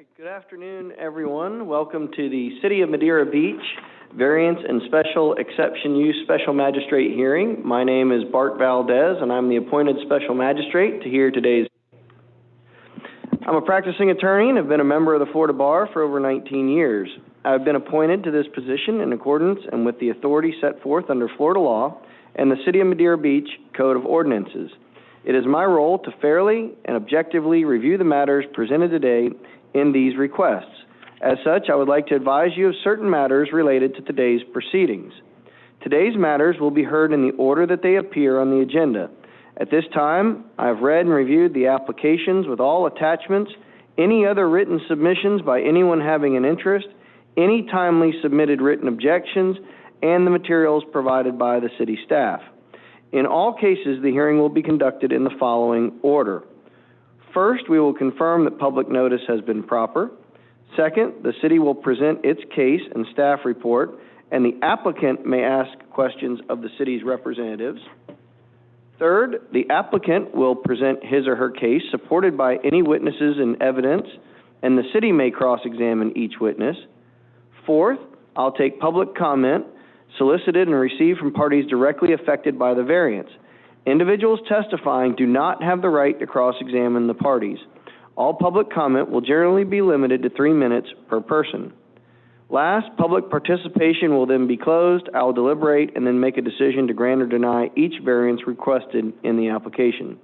right, good afternoon, everyone. Welcome to the City of Madeira Beach Variance and Special Exception Use Special Magistrate hearing. My name is Bart Valdez, and I'm the appointed Special Magistrate to hear today's. I'm a practicing attorney and have been a member of the Florida Bar for over 19 years. I've been appointed to this position in accordance and with the authority set forth under Florida law and the City of Madeira Beach Code of Ordinances. It is my role to fairly and objectively review the matters presented today in these requests. As such, I would like to advise you of certain matters related to today's proceedings. Today's matters will be heard in the order that they appear on the agenda. At this time, I have read and reviewed the applications with all attachments, any other written submissions by anyone having an interest, any timely submitted written objections, and the materials provided by the city staff. In all cases, the hearing will be conducted in the following order. First, we will confirm that public notice has been proper. Second, the city will present its case and staff report, and the applicant may ask questions of the city's representatives. Third, the applicant will present his or her case supported by any witnesses and evidence, and the city may cross-examine each witness. Fourth, I'll take public comment solicited and received from parties directly affected by the variance. Individuals testifying do not have the right to cross-examine the parties. All public comment will generally be limited to 3 minutes per person. Last, public participation will then be closed. I will deliberate and then make a decision to grant or deny each variance requested in the application.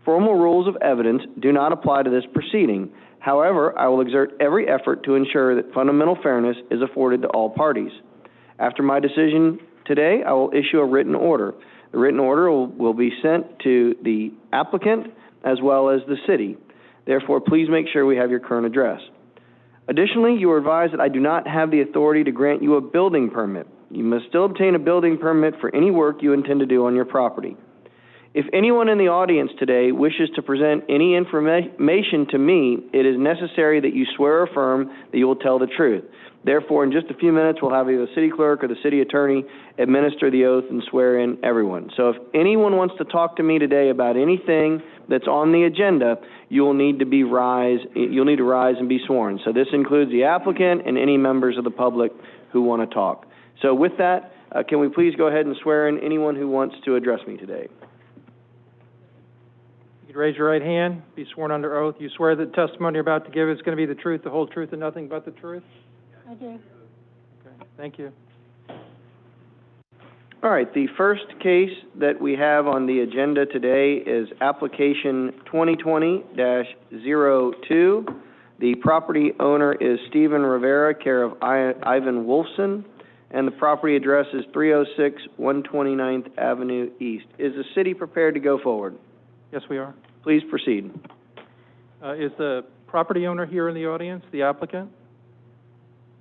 Formal rules of evidence do not apply to this proceeding. However, I will exert every effort to ensure that fundamental fairness is afforded to all parties. After my decision today, I will issue a written order. The written order will be sent to the applicant as well as the city. Therefore, please make sure we have your current address. Additionally, you are advised that I do not have the authority to grant you a building permit. You must still obtain a building permit for any work you intend to do on your property. If anyone in the audience today wishes to present any information to me, it is necessary that you swear or affirm that you will tell the truth. Therefore, in just a few minutes, we'll have either the city clerk or the city attorney administer the oath and swear in everyone. So if anyone wants to talk to me today about anything that's on the agenda, you'll need to rise and be sworn. So this includes the applicant and any members of the public who want to talk. So with that, can we please go ahead and swear in anyone who wants to address me today? You could raise your right hand, be sworn under oath. You swear that the testimony you're about to give is going to be the truth, the whole truth, and nothing but the truth? I do. Okay, thank you. All right, the first case that we have on the agenda today is application 2020-02. The property owner is Stephen Rivera, care of Ivan Wolfson, and the property address is 306 129th Avenue East. Is the city prepared to go forward? Yes, we are. Please proceed. Is the property owner here in the audience, the applicant?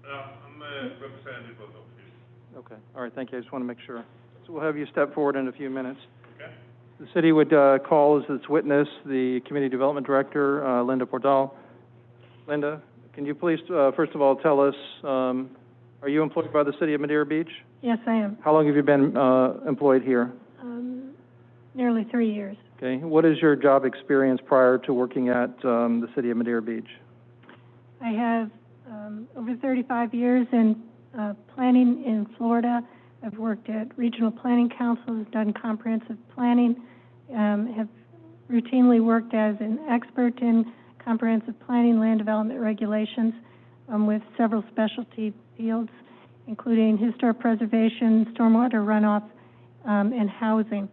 I'm a representative of the office. Okay, all right, thank you. I just want to make sure. So we'll have you step forward in a few minutes. Okay. The city would call as its witness the Community Development Director, Linda Portal. Linda, can you please, first of all, tell us, are you employed by the City of Madeira Beach? Yes, I am. How long have you been employed here? Nearly 3 years. Okay. What is your job experience prior to working at the City of Madeira Beach? I have over 35 years in planning in Florida. I've worked at regional planning councils, done comprehensive planning, have routinely worked as an expert in comprehensive planning, land development regulations with several specialty fields, including historic preservation, stormwater runoff, and housing.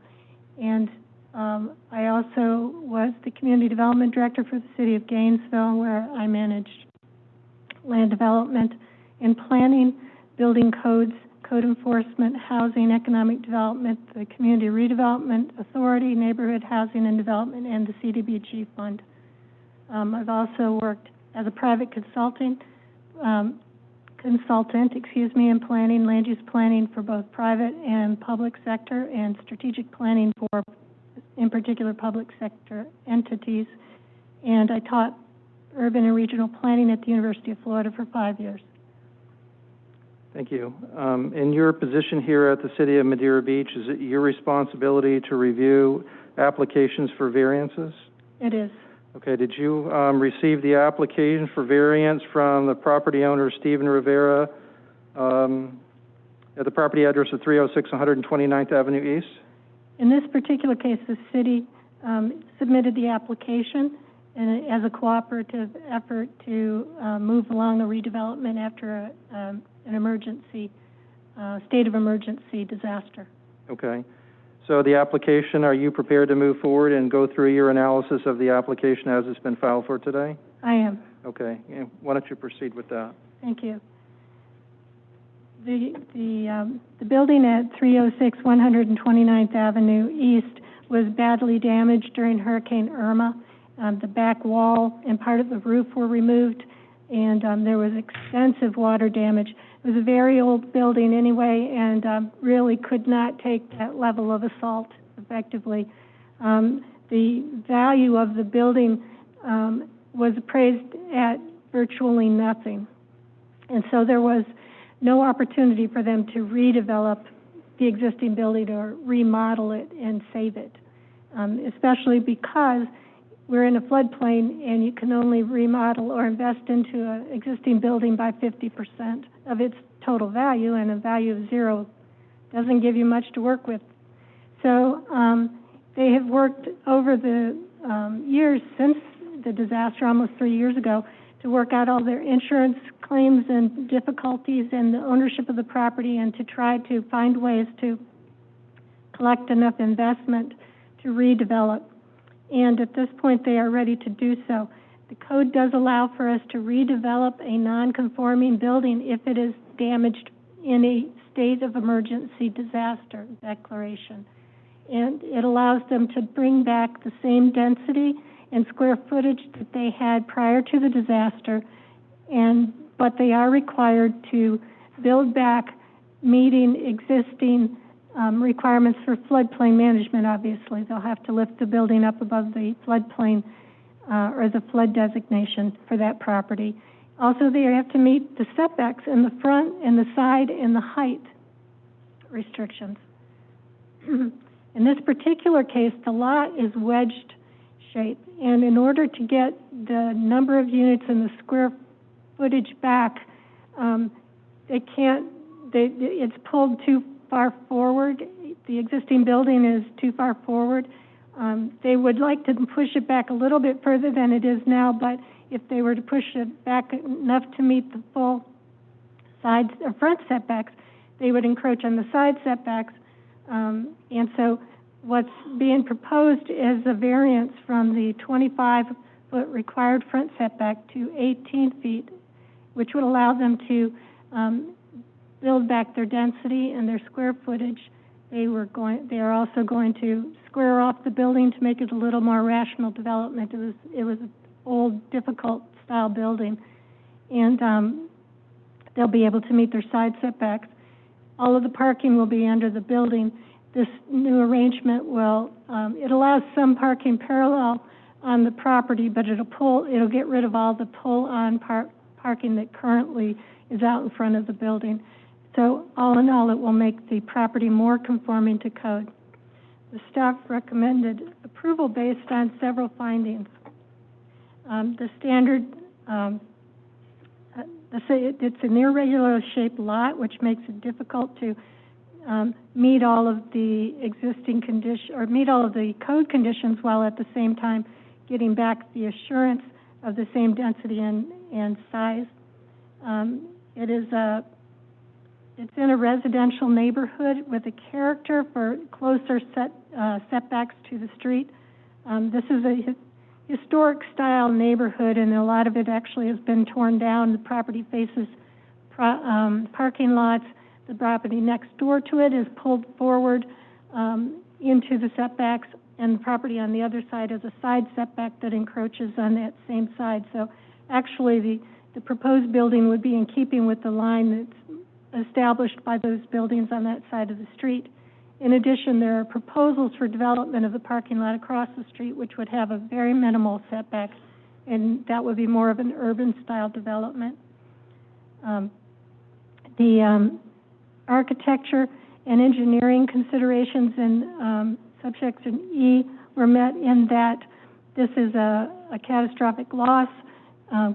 And I also was the Community Development Director for the City of Gainesville, where I managed land development and planning, building codes, code enforcement, housing, economic development, the Community Redevelopment Authority, Neighborhood Housing and Development, and the CDBG Fund. I've also worked as a private consultant, in planning, land use planning for both private and public sector, and strategic planning for, in particular, public sector entities. And I taught urban and regional planning at the University of Florida for 5 years. Thank you. In your position here at the City of Madeira Beach, is it your responsibility to review applications for variances? It is. Okay, did you receive the application for variance from the property owner, Stephen Rivera, at the property address of 306 129th Avenue East? In this particular case, the city submitted the application and as a cooperative effort to move along the redevelopment after an emergency, state of emergency disaster. Okay. So the application, are you prepared to move forward and go through your analysis of the application as it's been filed for today? I am. Okay. And why don't you proceed with that? Thank you. The building at 306 129th Avenue East was badly damaged during Hurricane Irma. The back wall and part of the roof were removed, and there was extensive water damage. It was a very old building anyway, and really could not take that level of assault effectively. The value of the building was appraised at virtually nothing, and so there was no opportunity for them to redevelop the existing building or remodel it and save it, especially because we're in a floodplain and you can only remodel or invest into an existing building by 50% of its total value, and a value of zero doesn't give you much to work with. So they have worked over the years since the disaster, almost 3 years ago, to work out all their insurance claims and difficulties and the ownership of the property, and to try to find ways to collect enough investment to redevelop. And at this point, they are ready to do so. The code does allow for us to redevelop a non-conforming building if it is damaged in a state of emergency disaster declaration. And it allows them to bring back the same density and square footage that they had prior to the disaster, but they are required to build back meeting existing requirements for floodplain management. Obviously, they'll have to lift the building up above the floodplain or the flood designation for that property. Also, they have to meet the setbacks in the front and the side and the height restrictions. In this particular case, the lot is wedged shape, and in order to get the number of units and the square footage back, it's pulled too far forward. The existing building is too far forward. They would like to push it back a little bit further than it is now, but if they were to push it back enough to meet the full side or front setbacks, they would encroach on the side setbacks. And so what's being proposed is a variance from the 25-foot required front setback to 18 feet, which would allow them to build back their density and their square footage. They are also going to square off the building to make it a little more rational development. It was an old, difficult style building, and they'll be able to meet their side setbacks. All of the parking will be under the building. This new arrangement will it allows some parking parallel on the property, but it'll get rid of all the pull-on parking that currently is out in front of the building. So all in all, it will make the property more conforming to code. The staff recommended approval based on several findings. The standard, it's an irregular shaped lot, which makes it difficult to meet all of the existing conditions, or meet all of the code conditions, while at the same time getting back the assurance of the same density and size. It's in a residential neighborhood with a character for closer setbacks to the street. This is a historic style neighborhood, and a lot of it actually has been torn down. The property faces parking lots. The property next door to it is pulled forward into the setbacks, and the property on the other side has a side setback that encroaches on that same side. So actually the proposed building would be in keeping with the line that's established by those buildings on that side of the street. In addition, there are proposals for development of the parking lot across the street, which would have a very minimal setback, and that would be more of an urban style development. The architecture and engineering considerations in subsection E were met in that this is a catastrophic loss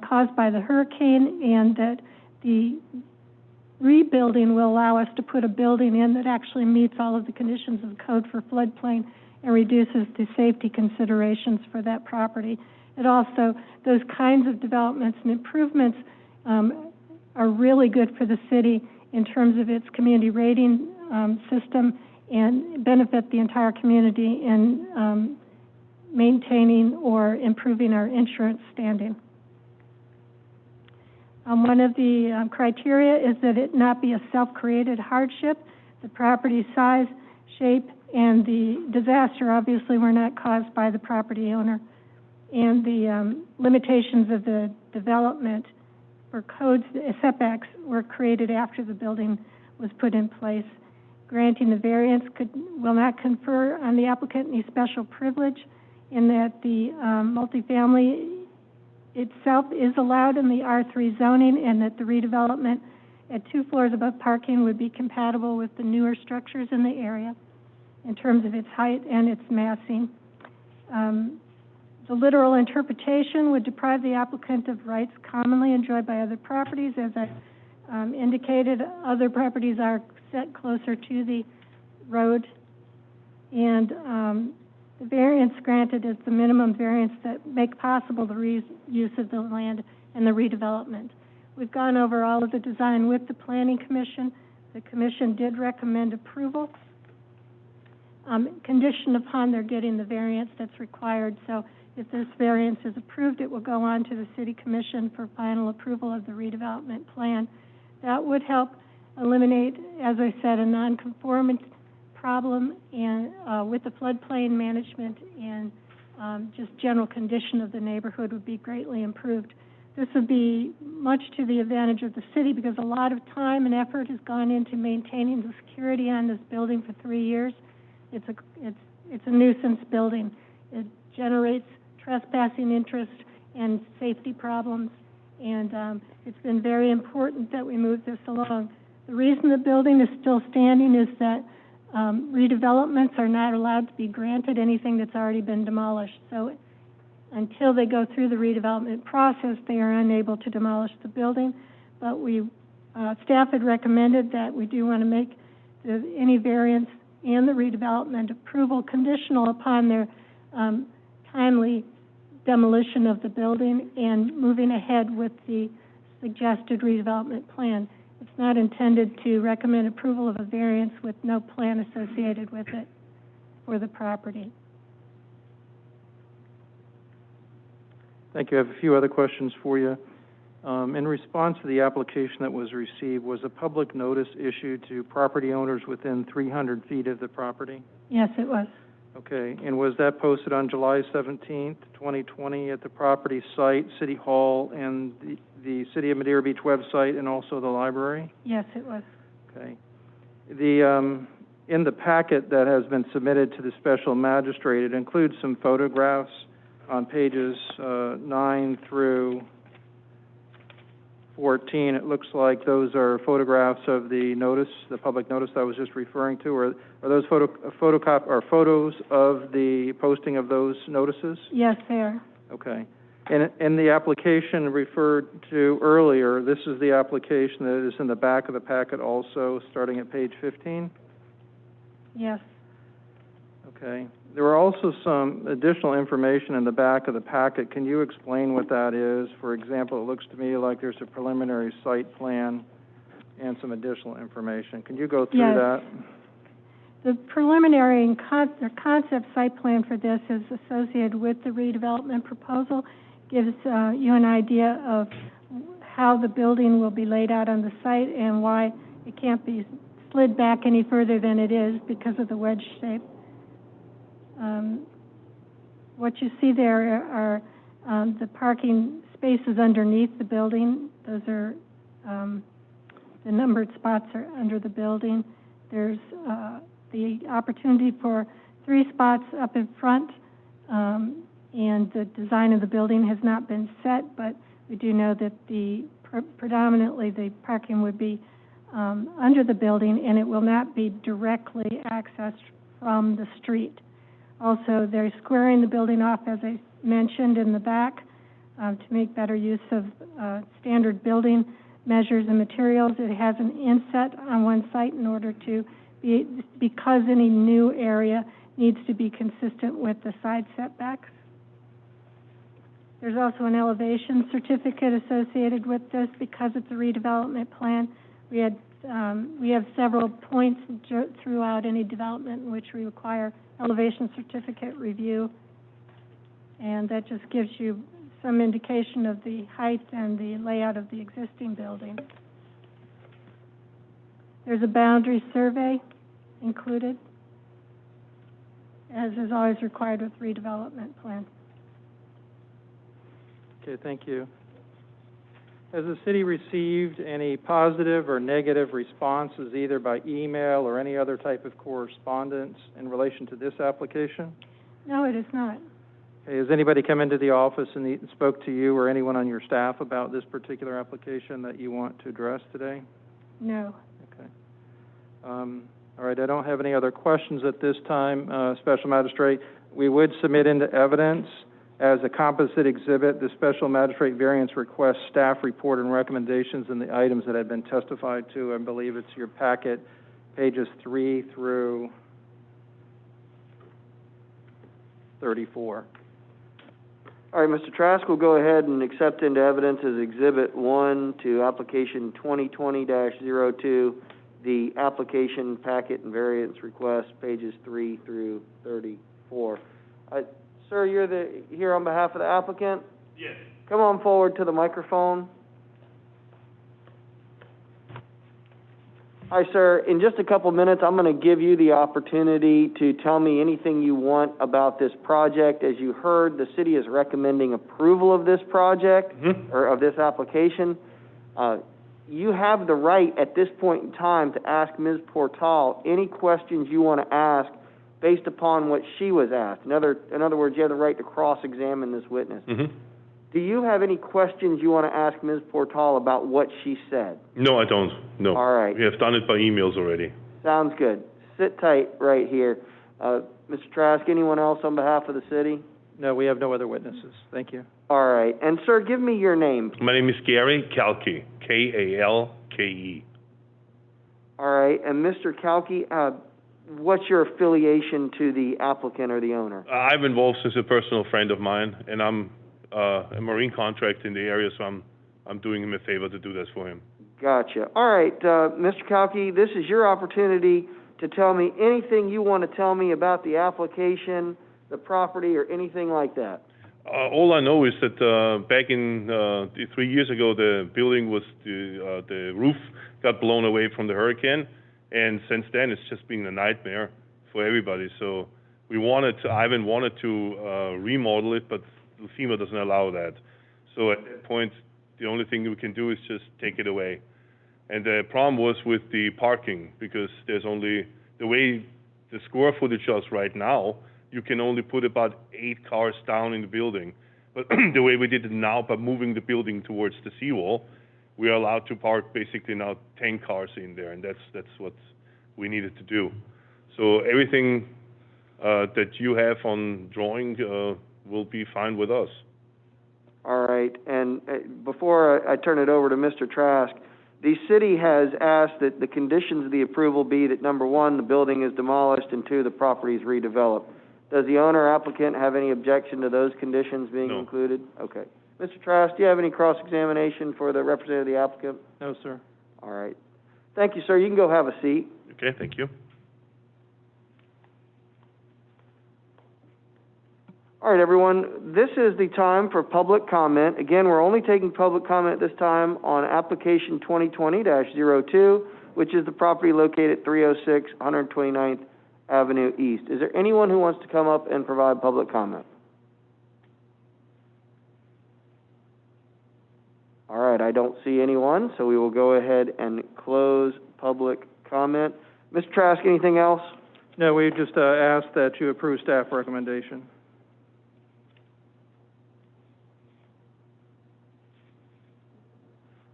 caused by the hurricane, and that the rebuilding will allow us to put a building in that actually meets all of the conditions of the code for floodplain and reduces the safety considerations for that property. It also, those kinds of developments and improvements are really good for the city in terms of its community rating system and benefit the entire community in maintaining or improving our insurance standing. One of the criteria is that it not be a self-created hardship. The property size, shape, and the disaster obviously were not caused by the property owner. And the limitations of the development for codes, setbacks, were created after the building was put in place. Granting the variance will not confer on the applicant any special privilege, in that the multifamily itself is allowed in the R3 zoning, and that the redevelopment at 2 floors above parking would be compatible with the newer structures in the area in terms of its height and its massing. The literal interpretation would deprive the applicant of rights commonly enjoyed by other properties. As I indicated, other properties are set closer to the road, and the variance granted is the minimum variance that make possible the reuse of the land and the redevelopment. We've gone over all of the design with the Planning Commission. The Commission did recommend approval, conditioned upon their getting the variance that's required. So if this variance is approved, it will go on to the City Commission for final approval of the redevelopment plan. That would help eliminate, as I said, a nonconformant problem and with the floodplain management, and just general condition of the neighborhood would be greatly improved. This would be much to the advantage of the city, because a lot of time and effort has gone into maintaining the security on this building for 3 years. It's a nuisance building. It generates trespassing interest and safety problems, and it's been very important that we move this along. The reason the building is still standing is that redevelopments are not allowed to be granted anything that's already been demolished. So until they go through the redevelopment process, they are unable to demolish the building. But staff had recommended that we do want to make any variance and the redevelopment approval conditional upon their timely demolition of the building and moving ahead with the suggested redevelopment plan. It's not intended to recommend approval of a variance with no plan associated with it for the property. Thank you. I have a few other questions for you. In response to the application that was received, was a public notice issued to property owners within 300 feet of the property? Yes, it was. Okay. And was that posted on July 17th, 2020 at the property site, City Hall, and the City of Madeira Beach website, and also the library? Yes, it was. Okay. In the packet that has been submitted to the special magistrate, it includes some photographs on pages 9 through 14. It looks like those are photographs of the notice, the public notice I was just referring to. Are those photos of the posting of those notices? Yes, they are. Okay. And in the application referred to earlier, this is the application that is in the back of the packet also, starting at page 15? Yes. Okay. There are also some additional information in the back of the packet. Can you explain what that is? For example, it looks to me like there's a preliminary site plan and some additional information. Can you go through that? The preliminary and concept site plan for this is associated with the redevelopment proposal. Gives you an idea of how the building will be laid out on the site and why it can't be slid back any further than it is because of the wedge shape. What you see there are the parking spaces underneath the building. Those are the numbered spots are under the building. There's the opportunity for 3 spots up in front, and the design of the building has not been set, but we do know that predominantly the parking would be under the building, and it will not be directly accessed from the street. Also, they're squaring the building off, as I mentioned in the back, to make better use of standard building measures and materials. It has an inset on one site in order to because any new area needs to be consistent with the side setbacks. There's also an elevation certificate associated with this because it's a redevelopment plan. We have several points throughout any development in which we require elevation certificate review, and that just gives you some indication of the height and the layout of the existing building. There's a boundary survey included, as is always required with redevelopment plans. Okay, thank you. Has the city received any positive or negative responses, either by email or any other type of correspondence in relation to this application? No, it is not. Okay, has anybody come into the office and spoke to you or anyone on your staff about this particular application that you want to address today? No. Okay. All right, I don't have any other questions at this time, Special Magistrate. We would submit into evidence as a composite exhibit the Special Magistrate Variance Request staff report and recommendations and the items that have been testified to. I believe it's your packet, pages 3 through 34. All right, Mr. Trask, we'll go ahead and accept into evidence as Exhibit 1 to Application 2020-02, the application packet and variance request, pages 3 through 34. Sir, you're here on behalf of the applicant? Yes. Come on forward to the microphone. Hi, sir. In just a couple minutes, I'm going to give you the opportunity to tell me anything you want about this project. As you heard, the city is recommending approval of this project, or of this application. You have the right at this point in time to ask Ms. Portal any questions you want to ask based upon what she was asked. In other words, you have the right to cross-examine this witness. Do you have any questions you want to ask Ms. Portal about what she said? No, I don't. No. All right. We have done it by emails already. Sounds good. Sit tight right here. Mr. Trask, anyone else on behalf of the city? No, we have no other witnesses. Thank you. All right. And, sir, give me your name. My name is Gary Kalke, K-A-L-K-E. All right. And, Mr. Kalke, what's your affiliation to the applicant or the owner? I've been involved since a personal friend of mine, and I'm a marine contract in the area, so I'm doing him a favor to do this for him. Gotcha. All right, Mr. Kalke, this is your opportunity to tell me anything you want to tell me about the application, the property, or anything like that. All I know is that back in 3 years ago, the building was the roof got blown away from the hurricane, and since then it's just been a nightmare for everybody. So Ivan wanted to remodel it, but FEMA doesn't allow that. So at that point, the only thing we can do is just take it away. And the problem was with the parking, because there's only, the way the square footage is right now, you can only put about 8 cars down in the building. But the way we did it now, by moving the building towards the seawall, we are allowed to park basically now 10 cars in there, and that's what we needed to do. So everything that you have on drawing will be fine with us. All right. And before I turn it over to Mr. Trask, the city has asked that the conditions of the approval be that, number 1, the building is demolished, and 2, the property is redeveloped. Does the owner applicant have any objection to those conditions being included? Okay. Mr. Trask, do you have any cross-examination for the representative of the applicant? No, sir. All right. Thank you, sir. You can go have a seat. Okay, thank you. All right, everyone, this is the time for public comment. Again, we're only taking public comment this time on application 2020-02, which is the property located at 306 129th Avenue East. Is there anyone who wants to come up and provide public comment? All right, I don't see anyone, so we will go ahead and close public comment. Mr. Trask, anything else? No, we just ask that you approve staff recommendation.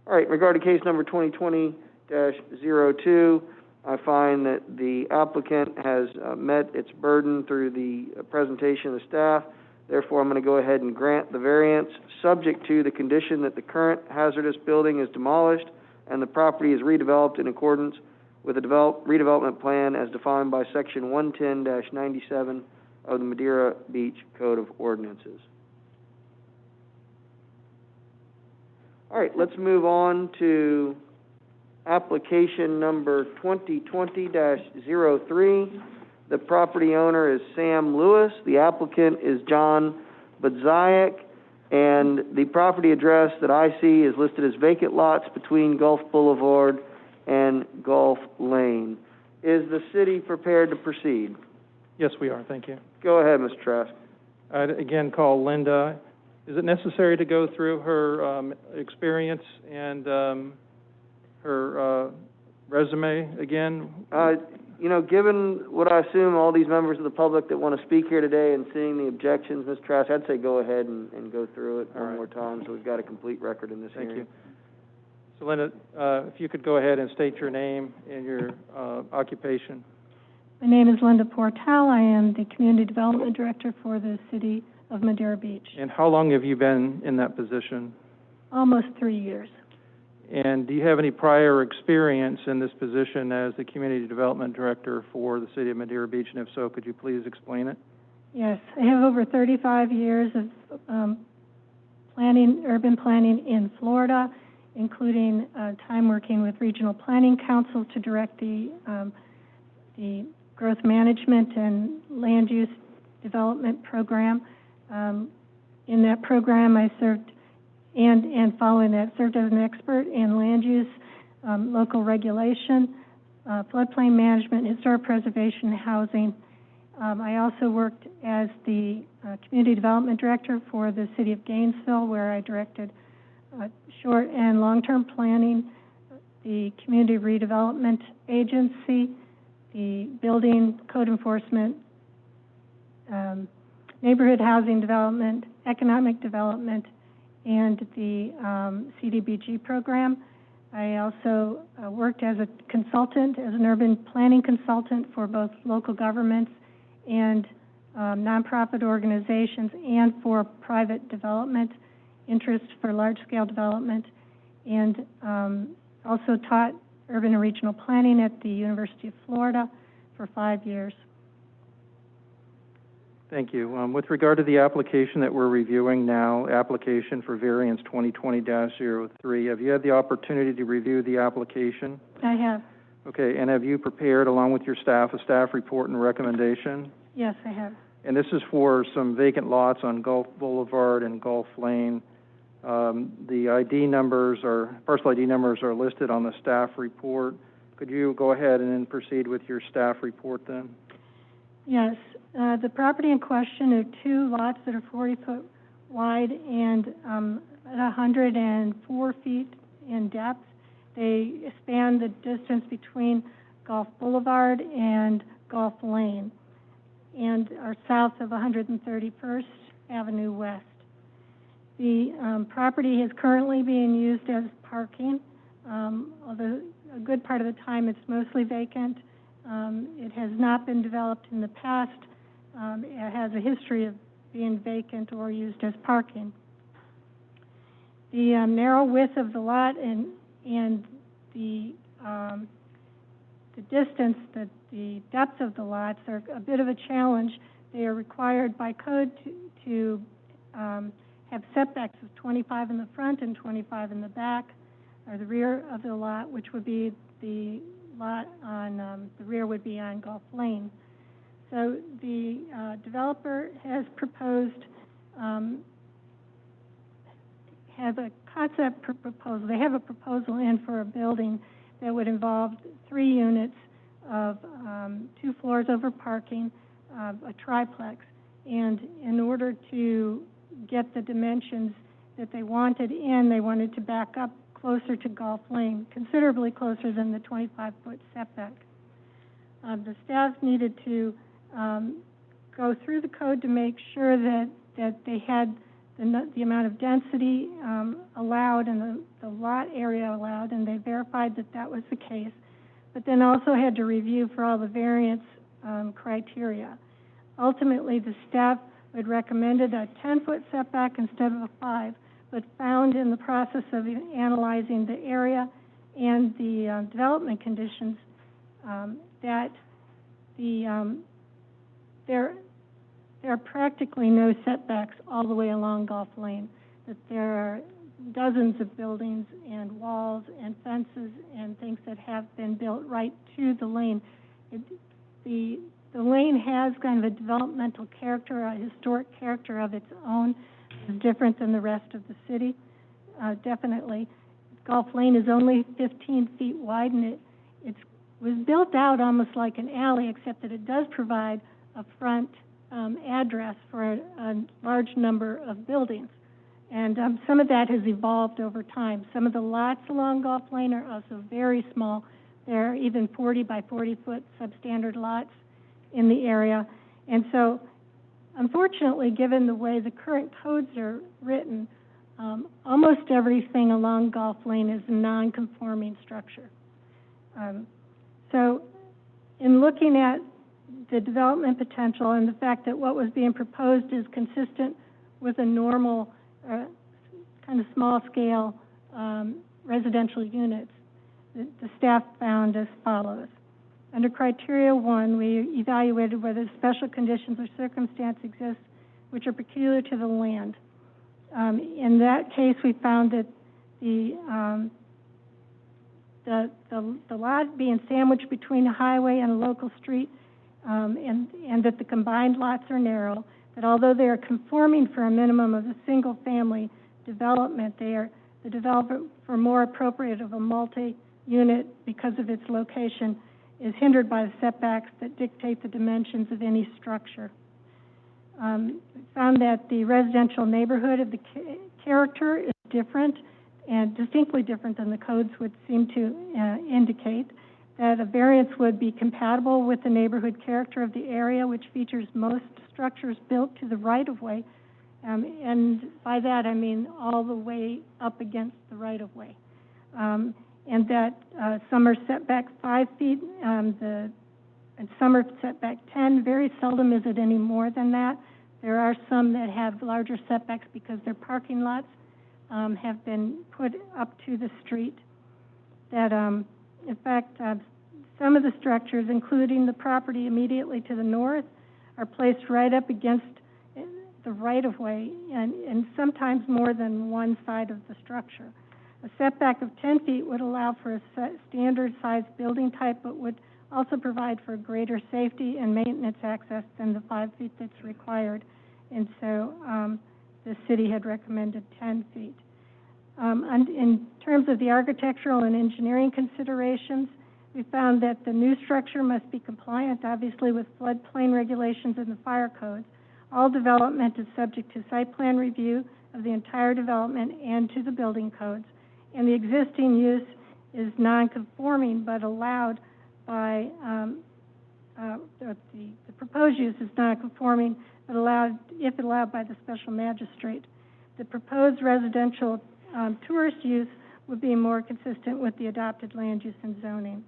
All right, in regard to case number 2020-02, I find that the applicant has met its burden through the presentation of staff. Therefore, I'm going to go ahead and grant the variance, subject to the condition that the current hazardous building is demolished and the property is redeveloped in accordance with the redevelopment plan as defined by Section 110-97 of the Madeira Beach Code of Ordinances. All right, let's move on to application number 2020-03. The property owner is Sam Lewis. The applicant is John Budzayak. And the property address that I see is listed as vacant lots between Gulf Boulevard and Gulf Lane. Is the city prepared to proceed? Yes, we are. Thank you. Go ahead, Mr. Trask. I'd again call Linda. Is it necessary to go through her experience and her resume again? You know, given what I assume all these members of the public that want to speak here today and seeing the objections, Ms. Trask, I'd say go ahead and go through it one more time so we've got a complete record in this hearing. Thank you. So, Linda, if you could go ahead and state your name and your occupation. My name is Linda Portal. I am the Community Development Director for the City of Madeira Beach. And how long have you been in that position? Almost 3 years. And do you have any prior experience in this position as the Community Development Director for the City of Madeira Beach? And if so, could you please explain it? Yes, I have over 35 years of urban planning in Florida, including time working with Regional Planning Council to direct the growth management and land use development program. In that program, I served, and following that, served as an expert in land use, local regulation, floodplain management, historic preservation, and housing. I also worked as the Community Development Director for the City of Gainesville, where I directed short and long-term planning, the Community Redevelopment Agency, the Building Code Enforcement, Neighborhood Housing Development, Economic Development, and the CDBG program. I also worked as a consultant, as an urban planning consultant for both local governments and nonprofit organizations and for private development interest for large-scale development, and also taught urban and regional planning at the University of Florida for 5 years. Thank you. With regard to the application that we're reviewing now, application for variance 2020-03, have you had the opportunity to review the application? I have. Okay, and have you prepared, along with your staff, a staff report and recommendation? Yes, I have. And this is for some vacant lots on Gulf Boulevard and Gulf Lane. The ID numbers parcel ID numbers are listed on the staff report. Could you go ahead and then proceed with your staff report then? Yes. The property in question are 2 lots that are 40 foot wide and 104 feet in depth. They span the distance between Gulf Boulevard and Gulf Lane and are south of 131st Avenue West. The property is currently being used as parking, although a good part of the time it's mostly vacant. It has not been developed in the past. It has a history of being vacant or used as parking. The narrow width of the lot and the distance, the depth of the lots are a bit of a challenge. They are required by code to have setbacks of 25 in the front and 25 in the back, or the rear of the lot, which would be the lot on, the rear would be on Gulf Lane. So the developer has proposed, have a concept proposal. They have a proposal in for a building that would involve 3 units of 2 floors over parking, a triplex. And in order to get the dimensions that they wanted in, they wanted to back up closer to Gulf Lane, considerably closer than the 25-foot setback. The staff needed to go through the code to make sure that they had the amount of density allowed and the lot area allowed, and they verified that that was the case, but then also had to review for all the variance criteria. Ultimately, the staff had recommended a 10-foot setback instead of a 5, but found in the process of analyzing the area and the development conditions that there are practically no setbacks all the way along Gulf Lane, that there are dozens of buildings and walls and fences and things that have been built right to the lane. The lane has kind of a developmental character, a historic character of its own. It's different than the rest of the city, definitely. Gulf Lane is only 15 feet wide, and it was built out almost like an alley, except that it does provide a front address for a large number of buildings. And some of that has evolved over time. Some of the lots along Gulf Lane are also very small. There are even 40 by 40 foot substandard lots in the area. And so, unfortunately, given the way the current codes are written, almost everything along Gulf Lane is a non-conforming structure. So in looking at the development potential and the fact that what was being proposed is consistent with a normal kind of small-scale residential units, the staff found as follows. Under criteria 1, we evaluated whether special conditions or circumstances exist which are peculiar to the land. In that case, we found that the lot being sandwiched between a highway and a local street, and that the combined lots are narrow, that although they are conforming for a minimum of a single-family development, the development for more appropriate of a multi-unit because of its location is hindered by the setbacks that dictate the dimensions of any structure. We found that the residential neighborhood of the character is different and distinctly different than the codes would seem to indicate, that a variance would be compatible with the neighborhood character of the area, which features most structures built to the right-of-way, and by that I mean all the way up against the right-of-way. And that some are setback 5 feet, and some are setback 10. Very seldom is it any more than that. There are some that have larger setbacks because their parking lots have been put up to the street. That, in fact, some of the structures, including the property immediately to the north, are placed right up against the right-of-way, and sometimes more than one side of the structure. A setback of 10 feet would allow for a standard-sized building type, but would also provide for greater safety and maintenance access than the 5 feet that's required. And so the city had recommended 10 feet. And in terms of the architectural and engineering considerations, we found that the new structure must be compliant, obviously, with floodplain regulations and the fire codes. All development is subject to site plan review of the entire development and to the building codes. And the existing use is non-conforming, but allowed by, the proposed use is non-conforming, but allowed, if allowed by the special magistrate. The proposed residential tourist use would be more consistent with the adopted land use and zoning.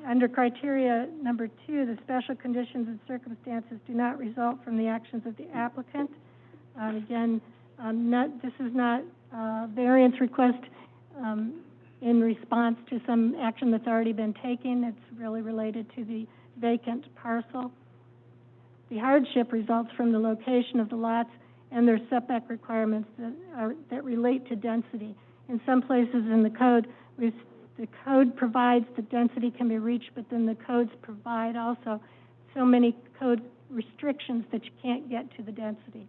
Under criteria number 2, the special conditions and circumstances do not result from the actions of the applicant. Again, this is not a variance request in response to some action that's already been taken. It's really related to the vacant parcel. The hardship results from the location of the lots and their setback requirements that relate to density. In some places in the code, the code provides that density can be reached, but then the codes provide also so many code restrictions that you can't get to the density.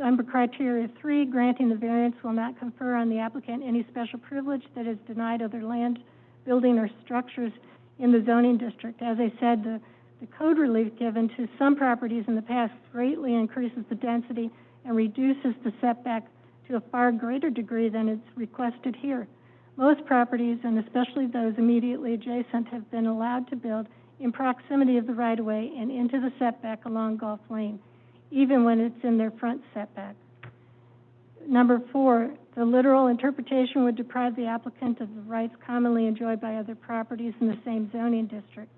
Under criteria 3, granting the variance will not confer on the applicant any special privilege that is denied other land, building, or structures in the zoning district. As I said, the code relief given to some properties in the past greatly increases the density and reduces the setback to a far greater degree than is requested here. Most properties, and especially those immediately adjacent, have been allowed to build in proximity of the right-of-way and into the setback along Gulf Lane, even when it's in their front setback. Number 4, the literal interpretation would deprive the applicant of the rights commonly enjoyed by other properties in the same zoning district.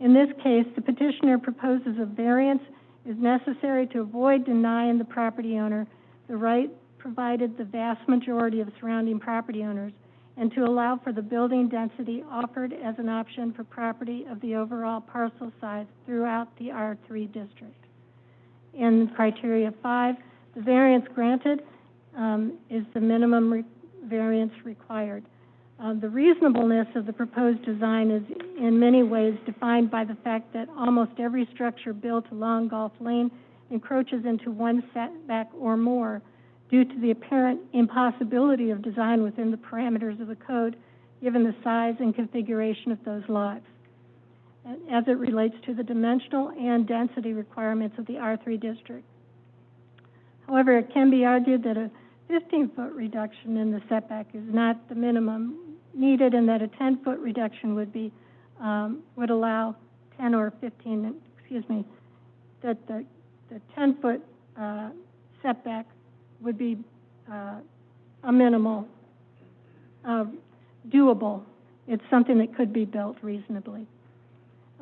In this case, the petitioner proposes a variance is necessary to avoid denying the property owner the right provided the vast majority of surrounding property owners, and to allow for the building density offered as an option for property of the overall parcel size throughout the R3 district. In criteria 5, the variance granted is the minimum variance required. The reasonableness of the proposed design is in many ways defined by the fact that almost every structure built along Gulf Lane encroaches into one setback or more due to the apparent impossibility of design within the parameters of the code, given the size and configuration of those lots, as it relates to the dimensional and density requirements of the R3 district. However, it can be argued that a 15-foot reduction in the setback is not the minimum needed, and that a 10-foot reduction would allow 10 or 15, that the 10-foot setback would be a minimal, doable. It's something that could be built reasonably.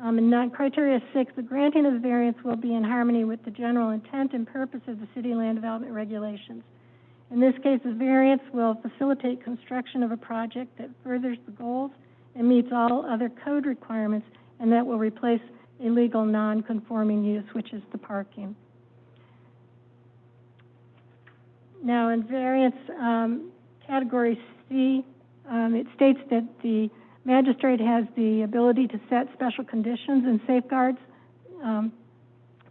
In criteria 6, the granting of the variance will be in harmony with the general intent and purpose of the city land development regulations. In this case, the variance will facilitate construction of a project that furthers the goals and meets all other code requirements, and that will replace a legal non-conforming use, which is the parking. Now, in variance category C, it states that the magistrate has the ability to set special conditions and safeguards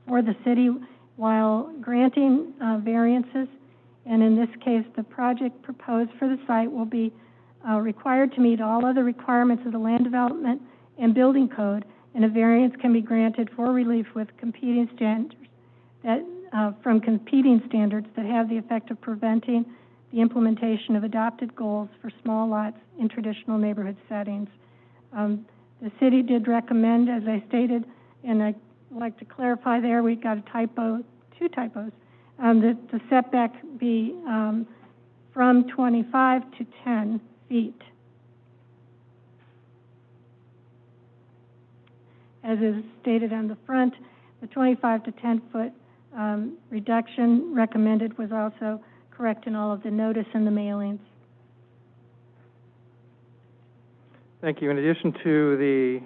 for the city while granting variances. And in this case, the project proposed for the site will be required to meet all other requirements of the land development and building code, and a variance can be granted for relief with competing standards from competing standards that have the effect of preventing the implementation of adopted goals for small lots in traditional neighborhood settings. The city did recommend, as I stated, and I'd like to clarify there, we got a typo, 2 typos, that the setback be from 25 to 10 feet. As is stated on the front, the 25 to 10 foot reduction recommended was also correct in all of the notice and the mailings. Thank you. In addition to the...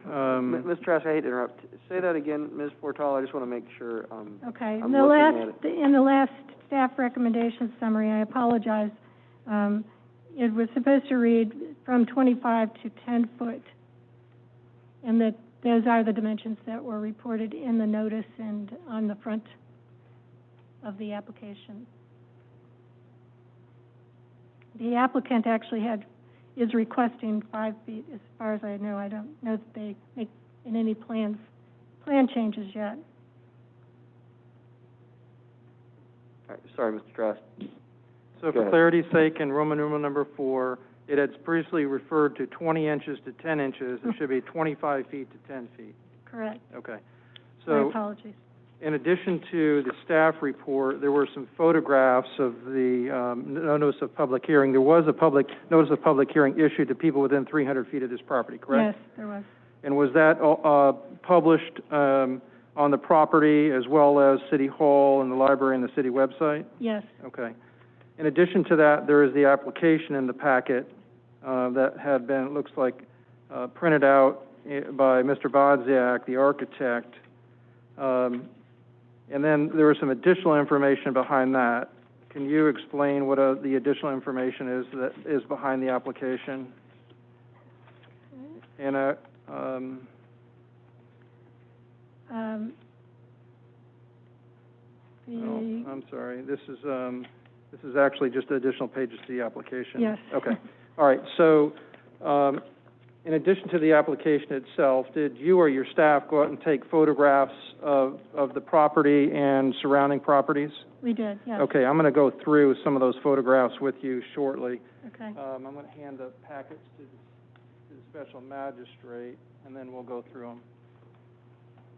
Ms. Trask, I hate to interrupt. Say that again, Ms. Portal. I just want to make sure okay. I'm looking at it. In the last staff recommendation summary, I apologize. It was supposed to read from 25 to 10 foot, and that those are the dimensions that were reported in the notice and on the front of the application. The applicant actually is requesting 5 feet, as far as I know. I don't know that they make in any plan changes yet. All right, sorry, Mr. Trask. So for clarity's sake, in Roman numeral number 4, it had previously referred to 20 inches to 10 inches. It should be 25 feet to 10 feet. Correct. Okay. My So apologies. in addition to the staff report, there were some photographs of the notice of public hearing. There was a notice of public hearing issued to people within 300 feet of this property, correct? Yes, there was. And was that published on the property as well as City Hall and the library and the city website? Yes. Okay. In addition to that, there is the application in the packet that had been, it looks like, printed out by Mr. Bodziak, the architect. And then there was some additional information behind that. Can you explain what the additional information is that is behind the application? And I'm sorry. This is actually just additional pages to the application. Yes. Okay. All right. So, in addition to the application itself, did you or your staff go out and take photographs of the property and surrounding properties? We did, yes. Okay, I'm going to go through some of those photographs with you shortly. Okay. I'm going to hand the packets to the special magistrate, and then we'll go through them.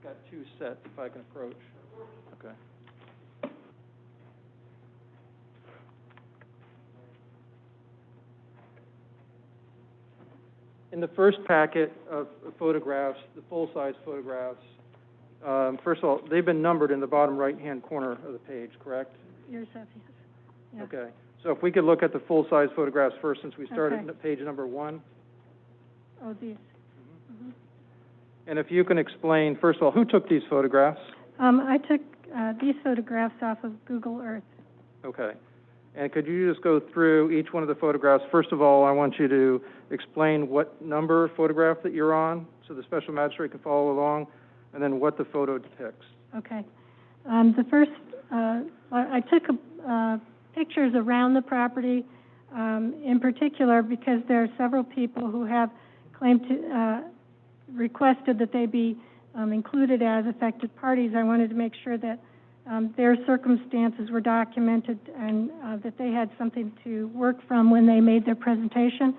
Got 2 sets, if I can approach. Okay. In the first packet of photographs, the full-size photographs, first of all, they've been numbered in the bottom right-hand corner of the page, correct? Yours have, yes. Yeah. Okay. So if we could look at the full-size photographs first, since we started Okay. at page number 1. Oh, these. And if you can explain, first of all, who took these photographs? I took these photographs off of Google Earth. Okay. And could you just go through each one of the photographs? First of all, I want you to explain what number photograph that you're on, so the special magistrate can follow along, and then what the photo depicts. Okay. The first, I took pictures around the property, in particular because there are several people who have claimed to, requested that they be included as affected parties. I wanted to make sure that their circumstances were documented and that they had something to work from when they made their presentation.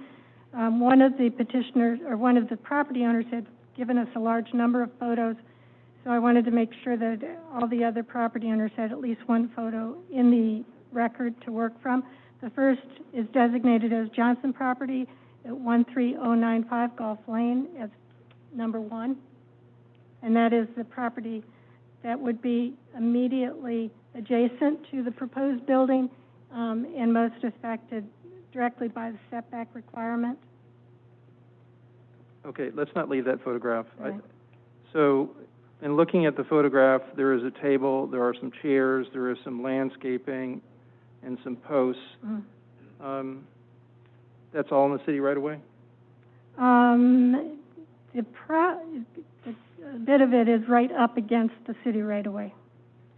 One of the petitioners, or one of the property owners, had given us a large number of photos, so I wanted to make sure that all the other property owners had at least one photo in the record to work from. The first is designated as Johnson property at 13095 Gulf Lane as number 1, and that is the property that would be immediately adjacent to the proposed building and most affected directly by the setback requirement. Okay, let's not leave that photograph. Okay. So, in looking at the photograph, there is a table, there are some chairs, there is some landscaping, and some posts. That's all in the city right away? A bit of it is right up against the city right away.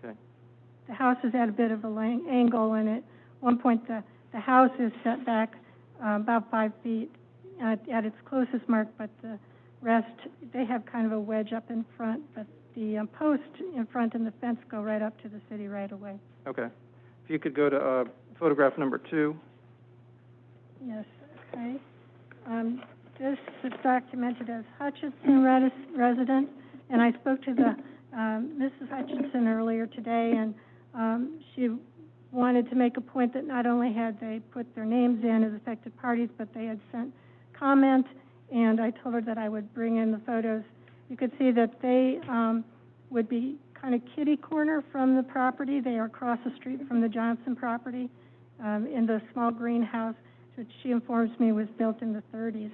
Okay. The house is at a bit of a angle, and at one point the house is set back about 5 feet at its closest mark, but the rest, they have kind of a wedge up in front, but the post in front and the fence go right up to the city right away. Okay. If you could go to photograph number 2. Yes, okay. This is documented as Hutchinson resident, and I spoke to the Mrs. Hutchinson earlier today, and she wanted to make a point that not only had they put their names in as affected parties, but they had sent comment, and I told her that I would bring in the photos. You could see that they would be kind of kitty corner from the property. They are across the street from the Johnson property in the small greenhouse, which she informs me was built in the 30s.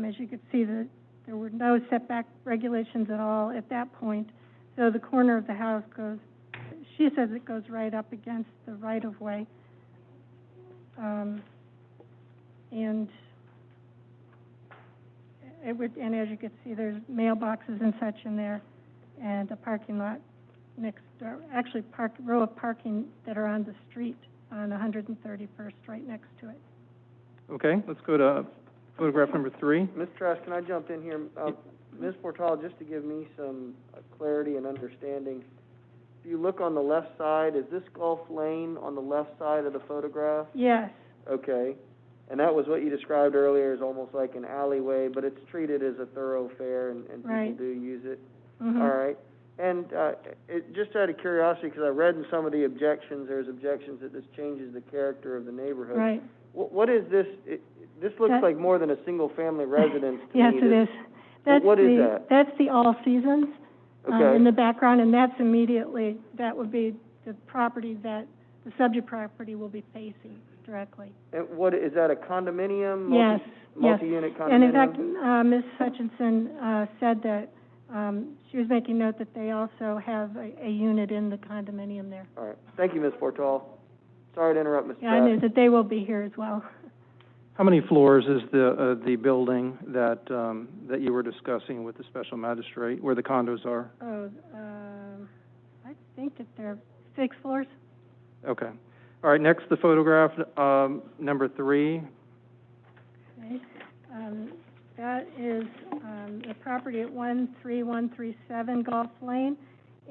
As you could see, there were no setback regulations at all at that point. So the corner of the house goes, she says it goes right up against the right-of-way. And as you could see, there's mailboxes and such in there, and a parking lot next door, actually row of parking that are on the street on 131st, right next to it. Okay, let's go to photograph number 3. Ms. Trask, can I jump in here? Ms. Portal, just to give me some clarity and understanding, if you look on the left side, is this Gulf Lane on the left side of the photograph? Yes. Okay. And that was what you described earlier as almost like an alleyway, but it's treated as a thoroughfare, and people Right. do use it. Mm-hmm. All right. And just out of curiosity, because I read in some of the objections, there's objections that this changes the character of the neighborhood. Right. What is this? This looks like more than a single-family residence to Yes, me. it is. What is that? That's the All Seasons Okay. in the background, and that's immediately, that would be the property that the subject property will be facing directly. And what, is that a condominium? Yes, yes. Multi-unit condominium? And in fact, Ms. Hutchinson said that she was making note that they also have a unit in the condominium there. All right. Thank you, Ms. Portal. Sorry to interrupt, Ms. Yeah, I knew that they will be here as well. How many floors is the building that you were discussing with the special magistrate, where the condos are? Oh, I think that they're 6 floors. Okay. All right, next, the photograph number 3. Okay. That is the property at 13137 Gulf Lane,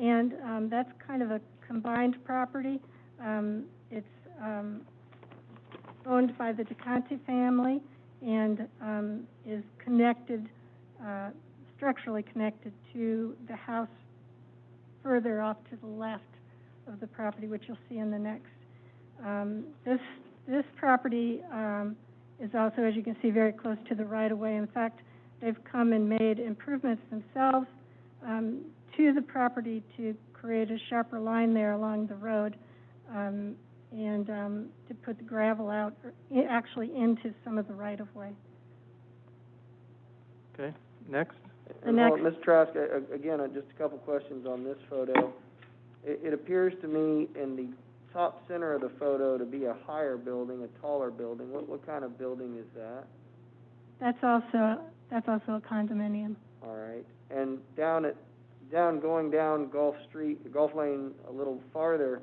and that's kind of a combined property. It's owned by the DeConte family and is connected, structurally connected to the house further off to the left of the property, which you'll see in the next. This property is also, as you can see, very close to the right-of-way. In fact, they've come and made improvements themselves to the property to create a sharper line there along the road, and to put the gravel out, or actually into some of the right-of-way. Okay, next. The next. Ms. Trask, again, just a couple questions on this photo. It appears to me in the top center of the photo to be a higher building, a taller building. What kind of building is that? That's also a condominium. All right. And going down Gulf Lane a little farther,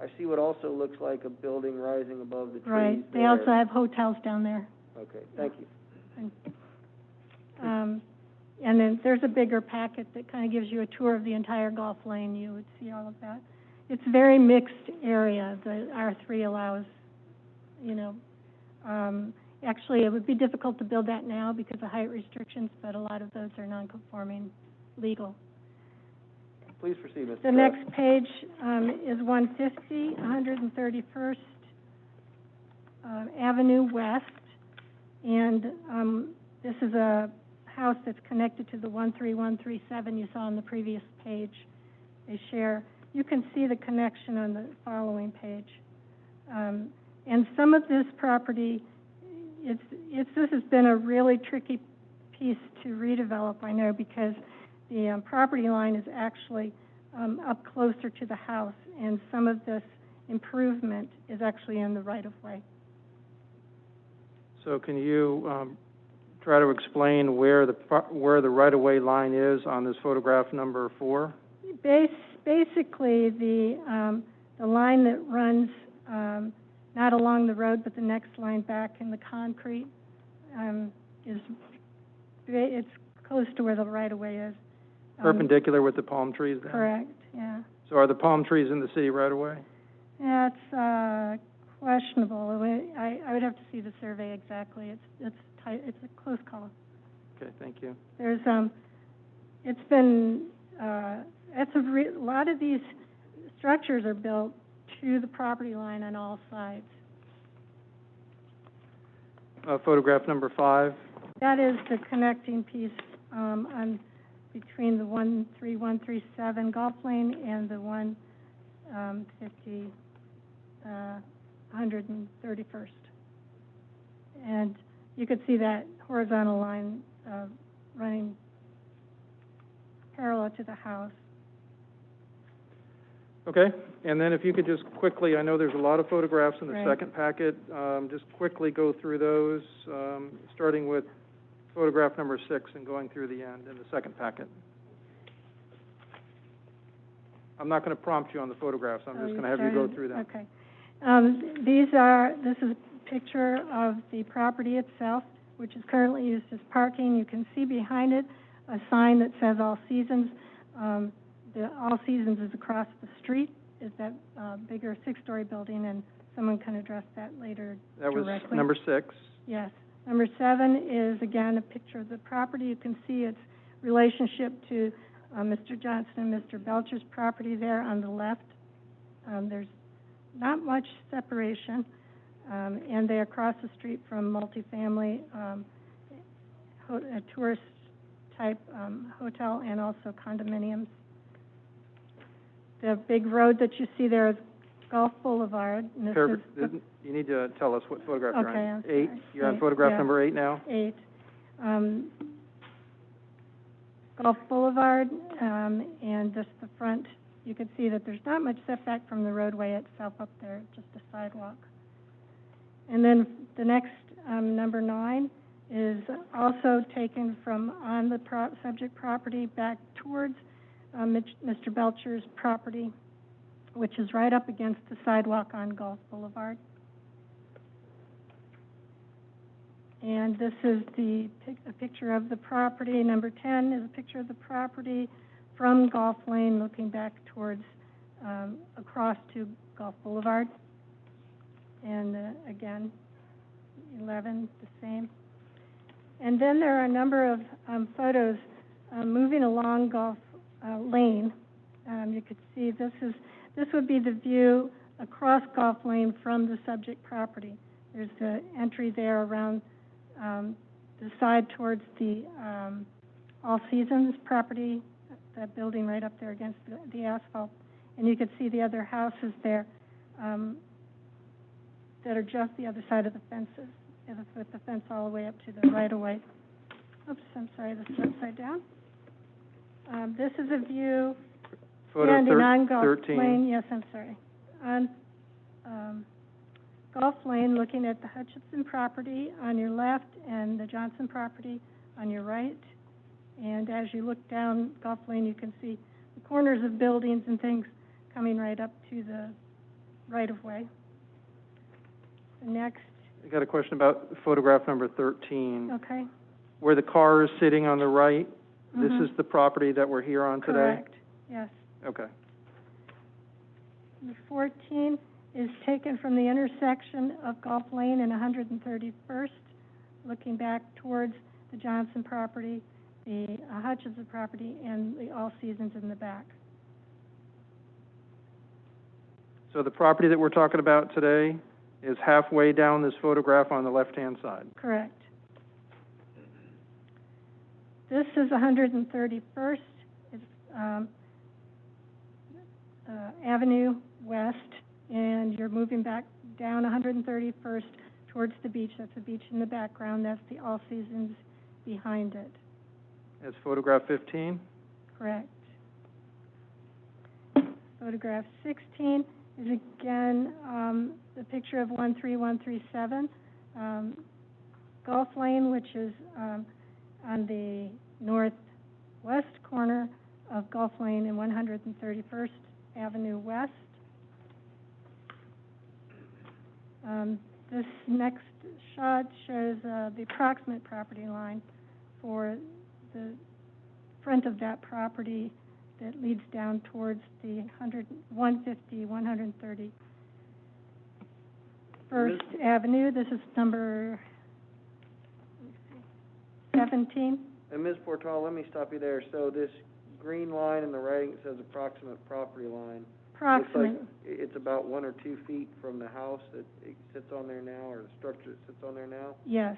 I see what also looks like a building rising above the trees. Right. They there. also have hotels down there. Okay, thank you. And then there's a bigger packet that kind of gives you a tour of the entire Gulf Lane. You would see all of that. It's a very mixed area. The R3 allows, actually, it would be difficult to build that now because of height restrictions, but a lot of those are non-conforming legal. Please proceed, Mr. The next page is 150, 131st Avenue West, and this is a house that's connected to the 13137 you saw on the previous page. They share. You can see the connection on the following page. And some of this property, this has been a really tricky piece to redevelop, I know, because the property line is actually up closer to the house, and some of this improvement is actually in the right-of-way. So can you try to explain where the right-of-way line is on this photograph number 4? Basically, the line that runs not along the road, but the next line back in the concrete it's close to where the right-of-way is. Perpendicular with the palm trees then? Correct, yeah. So are the palm trees in the city right-of-way? Yeah, it's questionable. I would have to see the survey exactly. It's tight. It's a close call. Okay, thank you. There's it's been a lot of these structures are built to the property line on all sides. Photograph number 5. That is the connecting piece between the 13137 Gulf Lane and the 131st. And you could see that horizontal line running parallel to the house. Okay, and then if you could just quickly, I know there's a lot of photographs in the Right. second packet, just quickly go through those, starting with photograph number 6 and going through the end in the second packet. I'm not going to prompt you on the photographs. I'm just going to have you go through them. Okay. This is a picture of the property itself, which is currently used as parking. You can see behind it a sign that says All Seasons. The All Seasons is across the street, is that bigger 6-story building, and someone can address that later directly. That was number 6. Yes. Number 7 is, again, a picture of the property. You can see its relationship to Mr. Johnson and Mr. Belcher's property there on the left. There's not much separation, and they're across the street from multifamily, a tourist-type hotel, and also condominiums. The big road that you see there is Gulf Boulevard. And this you need to tell us what photograph you're on. I'm 8. sorry. You're on photograph number 8 now? 8. Gulf Boulevard, and just the front, you can see that there's not much setback from the roadway itself up there, just a sidewalk. And then the next, number 9, is also taken from on the subject property back towards Mr. Belcher's property, which is right up against the sidewalk on Gulf Boulevard. And this is a picture of the property. Number 10 is a picture of the property from Gulf Lane looking back towards, across to Gulf Boulevard. And again, 11, the same. And then there are a number of photos moving along Gulf Lane. You could see this would be the view across Gulf Lane from the subject property. There's the entry there around the side towards the All Seasons property, that building right up there against the asphalt. And you can see the other houses there that are just the other side of the fences, with the fence all the way up to the right-of-way. Oops, I'm sorry, this is upside down. This is a view standing on Gulf 13. Lane. Yes, I'm sorry. On Gulf Lane, looking at the Hutchinson property on your left and the Johnson property on your right. And as you look down Gulf Lane, you can see the corners of buildings and things coming right up to the right-of-way. Next. I got a question about photograph number 13. Okay. Where the car is sitting on the right, Mm-hmm. this is the property that we're here on today? Correct, yes. Okay. The 14 is taken from the intersection of Gulf Lane and 131st, looking back towards the Johnson property, the Hutchinson property, and the All Seasons in the back. So the property that we're talking about today is halfway down this photograph on the left-hand side? Correct. This is 131st. It's Avenue West, and you're moving back down 131st towards the beach. That's the beach in the background. That's the All Seasons behind it. That's photograph 15? Correct. Photograph 16 is again the picture of 13137 Gulf Lane, which is on the northwest corner of Gulf Lane and 131st Avenue West. This next shot shows the approximate property line for the front of that property that leads down towards the 150, 130 First Avenue. This is number 17. And Ms. Portal, let me stop you there. So this green line in the writing says approximate property line. Approximate. Looks like it's about 1 or 2 feet from the house that it sits on there now, or the structure that sits on there now. Yes.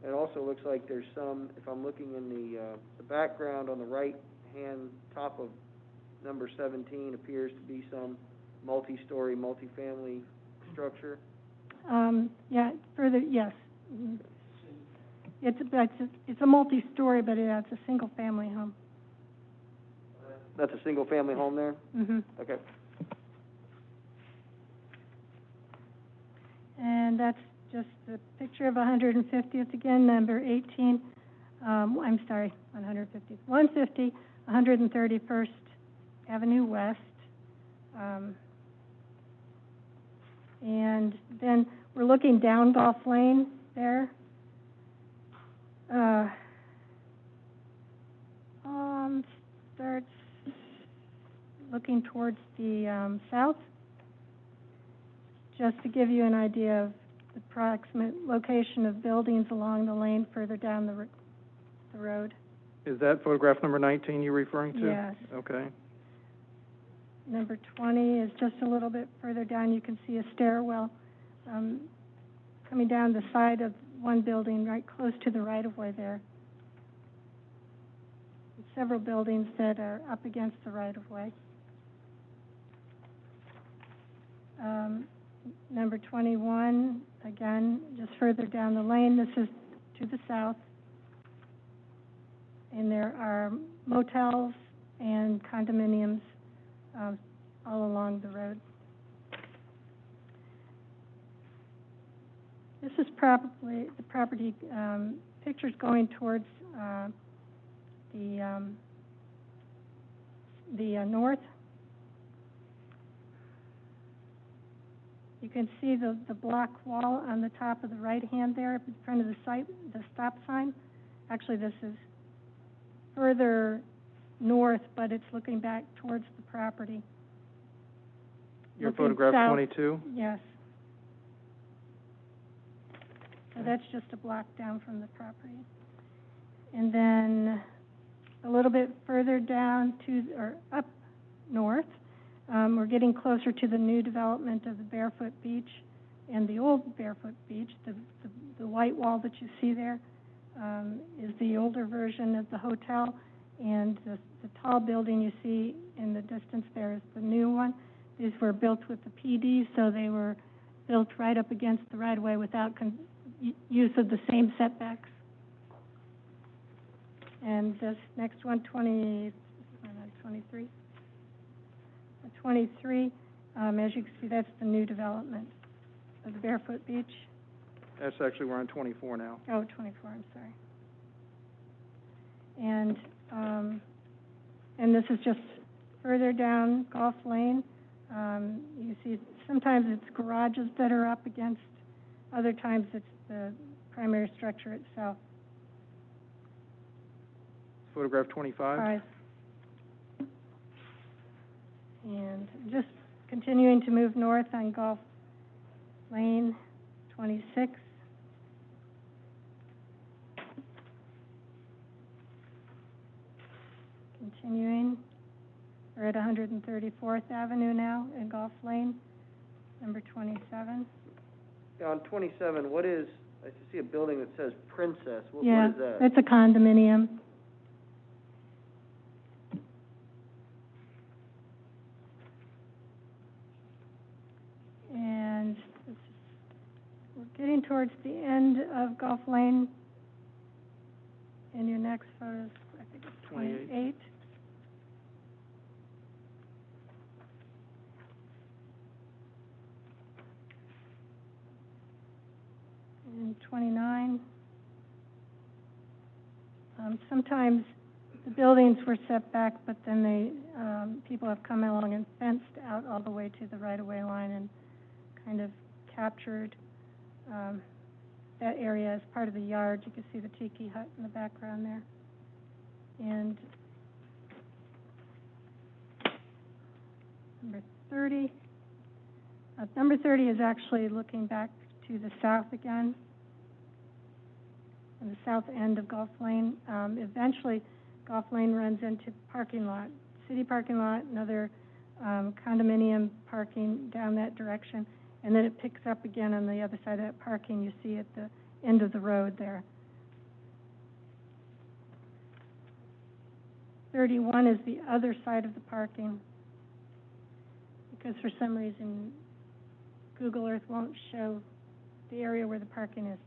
It also looks like there's some, if I'm looking in the background on the right-hand top of number 17, appears to be some multi-story, multifamily structure. Yeah, further, yes. Mhm. It's a multi-story, but it's a single-family home. That's a single-family home there? Mm-hmm. Okay. And that's just the picture of 150th again, number 18. I'm sorry, 150th. 150, 131st Avenue West. And then we're looking down Gulf Lane there. Starts looking towards the south, just to give you an idea of the approximate location of buildings along the lane further down the road. Is that photograph number 19 you're referring to? Yes. Okay. Number 20 is just a little bit further down. You can see a stairwell coming down the side of one building right close to the right-of-way there. Several buildings that are up against the right-of-way. Number 21, again, just further down the lane. This is to the south. And there are motels and condominiums all along the road. This is probably the property pictures going towards the north. You can see the block wall on the top of the right hand there in front of the stop sign. Actually, this is further north, but it's looking back towards the property. Your Looking photograph south. 22? Yes. So that's just a block down from the property. And then a little bit further down or up north, We're getting closer to the new development of the Barefoot Beach and the old Barefoot Beach. The white wall that you see there is the older version of the hotel, and the tall building you see in the distance there is the new one. These were built with the PD, so they were built right up against the right-of-way without use of the same setbacks. And this next one, 23. 23, as you can see, that's the new development of the Barefoot Beach. That's actually, we're on 24 now. Oh, 24, I'm sorry. And this is just further down Golf Lane. You see sometimes it's garages that are up against, other times it's the primary structure itself. Photograph 25. And just continuing to move north on Golf Lane, 26. Continuing, we're at 134th Avenue now in Golf Lane, number 27. Yeah, on 27, what is, I see a building that says Princess. What is that? It's a condominium. And we're getting towards the end of Golf Lane. And your next photo is, I think it's 28. And 29. Sometimes the buildings were set back, but then people have come along and fenced out all the way to the right-of-way line and kind of captured that area as part of the yard. You can see the tiki hut in the background there. And number 30. Number 30 is actually looking back to the south again, on the south end of Golf Lane. Eventually, Golf Lane runs into parking lot, city parking lot, another condominium parking down that direction, and then it picks up again on the other side of that parking you see at the end of the road there. 31 is the other side of the parking, because for some reason Google Earth won't show the area where the parking is.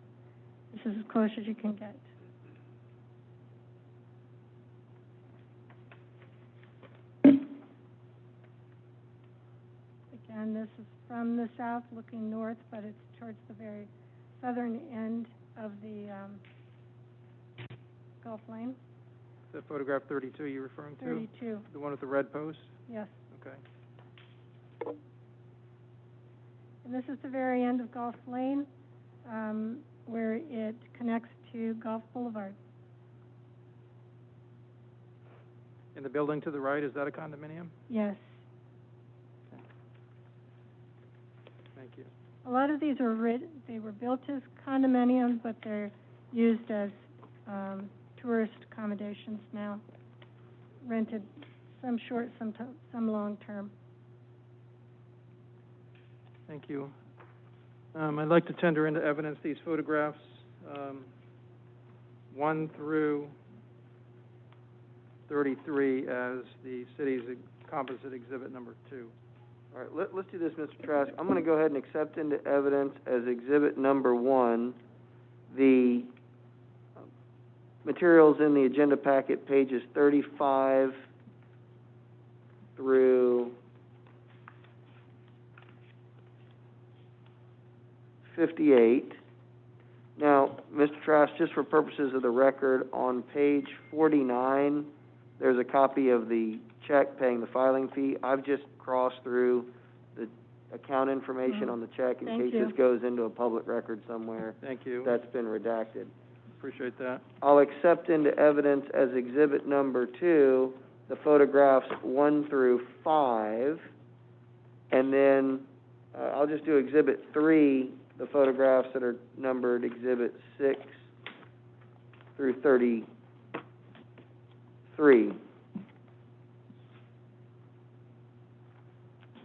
This is as close as you can get. Again, this is from the south looking north, but it's towards the very southern end of the Golf Lane. Is that photograph 32 you're referring to? 32. The one with the red post? Yes. Okay. And this is the very end of Golf Lane, where it connects to Golf Boulevard. And the building to the right, is that a condominium? Yes. Okay. Thank you. A lot of these they were built as condominiums, but they're used as tourist accommodations now, rented, some short, some long-term. Thank you. I'd like to tender into evidence these photographs, 1 through 33 as the city's composite exhibit number 2. All right, let's do this, Mr. Trask. I'm going to go ahead and accept into evidence as exhibit number 1 the materials in the agenda packet, pages 35 through 58. Now, Mr. Trask, just for purposes of the record, on page 49, there's a copy of the check paying the filing fee. I've just crossed through the account information on the check in case this goes into a public record somewhere. Thank you. That's been redacted. Appreciate that. I'll accept into evidence as exhibit number 2 the photographs 1 through 5, and then I'll just do exhibit 3, the photographs that are numbered exhibit 6 through 33.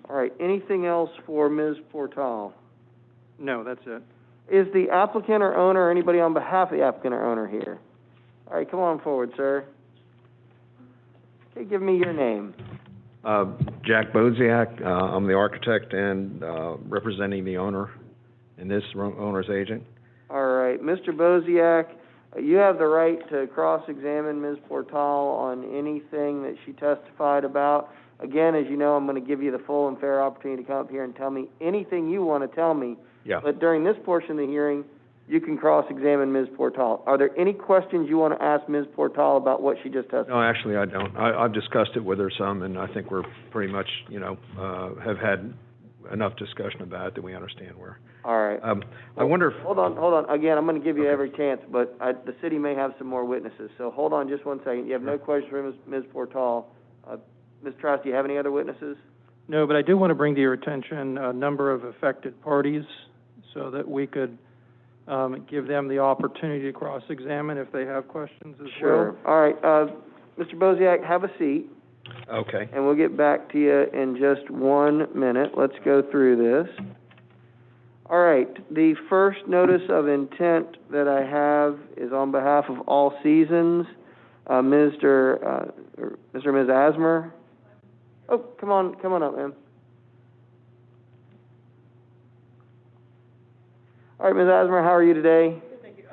All right, anything else for Ms. Portal? No, that's it. Is the applicant or owner, or anybody on behalf of the applicant or owner here? All right, come on forward, sir. Okay, give me your name. Jack Boziak, I'm the architect and representing the owner and this owner's agent. All right, Mr. Boziak, you have the right to cross-examine Ms. Portal on anything that she testified about. Again, as you know, I'm going to give you the full and fair opportunity to come up here and tell me anything you want to tell me. Yeah. But during this portion of the hearing, you can cross-examine Ms. Portal. Are there any questions you want to ask Ms. Portal about what she just testified? No, actually, I don't. I've discussed it with her some, and I think we're pretty much, have had enough discussion about it that we understand where. All right. I wonder if... Hold on. Again, I'm going to give you Okay. every chance, but the city may have some more witnesses. So hold on just one second. You have no questions for Ms. Portal. Ms. Trask, do you have any other witnesses? No, but I do want to bring to your attention a number of affected parties so that we could give them the opportunity to cross-examine if they have questions as Sure. well. All right. Mr. Boziak, have a seat, Okay. and we'll get back to you in just 1 minute. Let's go through this. All right. The first notice of intent that I have is on behalf of All Seasons. Mr. and Ms. Asmer. Oh, come on up, ma'am. All right, Ms. Asmer, how are you today? Thank you.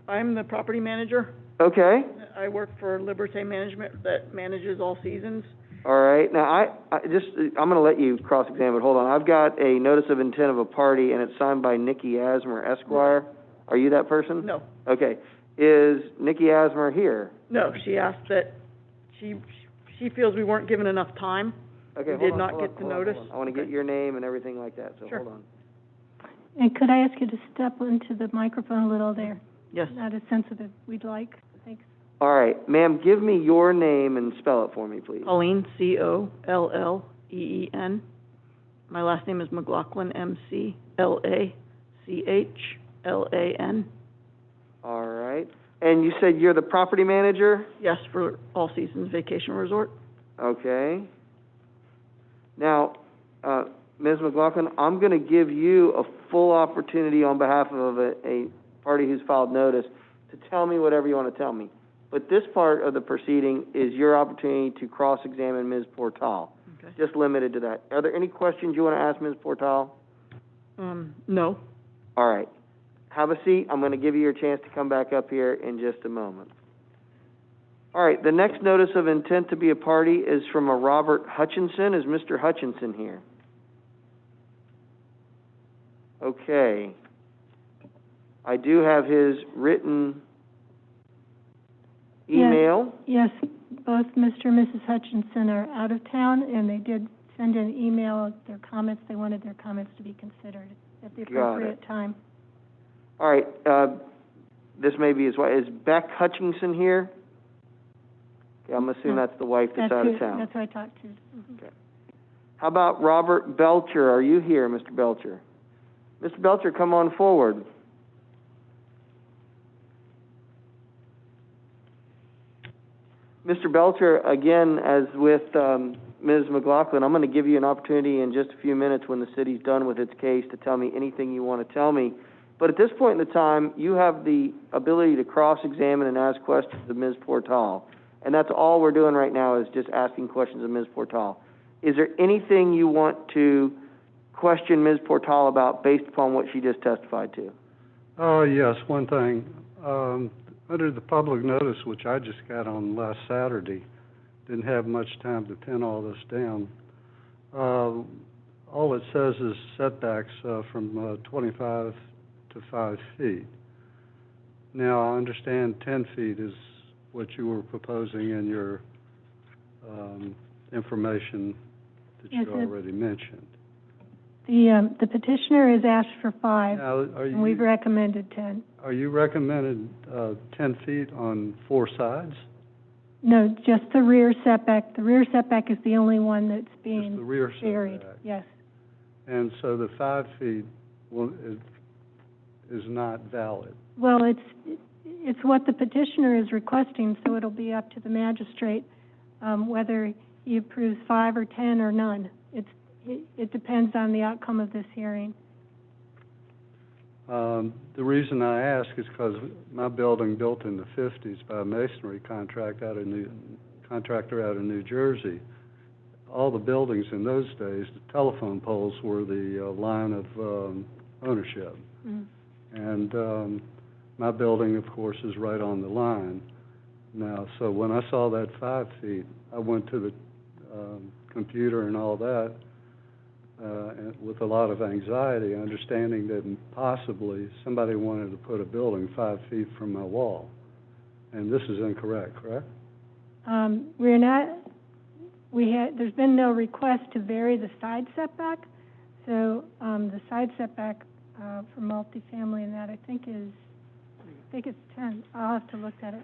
I'm the property manager. Okay. I work for Liberté Management that manages All Seasons. All right. Now, I'm going to let you cross-examine, but hold on. I've got a notice of intent of a party, and it's signed by Nikki Asmer, Esquire. Are you that person? No. Okay. Is Nikki Asmer here? No, she asked that, she feels we weren't given enough time. Okay, We did not get the notice. I want to get your name and everything like that, so Sure. hold on. And could I ask you to step into the microphone a little there? Yes. Not as sensitive we'd like. Thanks. All right. Ma'am, give me your name and spell it for me, please. Colleen, C-O-L-L-E-E-N. My last name is McLaughlin, M-C-L-A-C-H-L-A-N. All right. And you said you're the property manager? Yes, for All Seasons Vacation Resort. Okay. Now, Ms. McLaughlin, I'm going to give you a full opportunity on behalf of a party who's filed notice to tell me whatever you want to tell me. But this part of the proceeding is your opportunity to cross-examine Ms. Portal. Okay. Just limited to that. Are there any questions you want to ask Ms. Portal? No. All right. Have a seat. I'm going to give you your chance to come back up here in just a moment. All right. The next notice of intent to be a party is from a Robert Hutchinson. Is Mr. Hutchinson here? Okay. I do have his written email. Yes, both Mr. and Mrs. Hutchinson are out of town, and they did send an email of their comments. They wanted their comments to be considered at the appropriate time. All right. This may be his wife. Is Beck Hutchinson here? Okay, I'm assuming that's the wife that's out of town. That's who I talked to. Mm-hmm. Okay. How about Robert Belcher? Are you here, Mr. Belcher? Mr. Belcher, come on forward. Mr. Belcher, again, as with Ms. McLaughlin, I'm going to give you an opportunity in just a few minutes when the city's done with its case to tell me anything you want to tell me. But at this point in the time, you have the ability to cross-examine and ask questions of Ms. Portal. And that's all we're doing right now is just asking questions of Ms. Portal. Is there anything you want to question Ms. Portal about based upon what she just testified to? Yes, one thing. Under the public notice, which I just got on last Saturday, didn't have much time to pin all this down. All it says is setbacks from 25 to 5 feet. Now, I understand 10 feet is what you were proposing in your information that Yes, you already mentioned. The petitioner has asked for 5, Now, and we've recommended 10. Are you recommending 10 feet on 4 sides? No, just the rear setback. The rear setback is the only one that's Just being the rear varied. setback? Yes. And so the 5 feet is not valid? Well, it's what the petitioner is requesting, so it'll be up to the magistrate whether he approves 5 or 10 or none. it depends on the outcome of this hearing. The reason I ask is because my building built in the 50s by a masonry contractor out of New Jersey. All the buildings in those days, the telephone poles were the line of ownership. And my building, of course, is right on the line. Now, so when I saw that 5 feet, I went to the computer and all that and with a lot of anxiety, understanding that possibly somebody wanted to put a building 5 feet from my wall. And this is incorrect, correct? We're not, there's been no request to vary the side setback. So the side setback for multifamily and that I think it's 10. I'll have to look at it.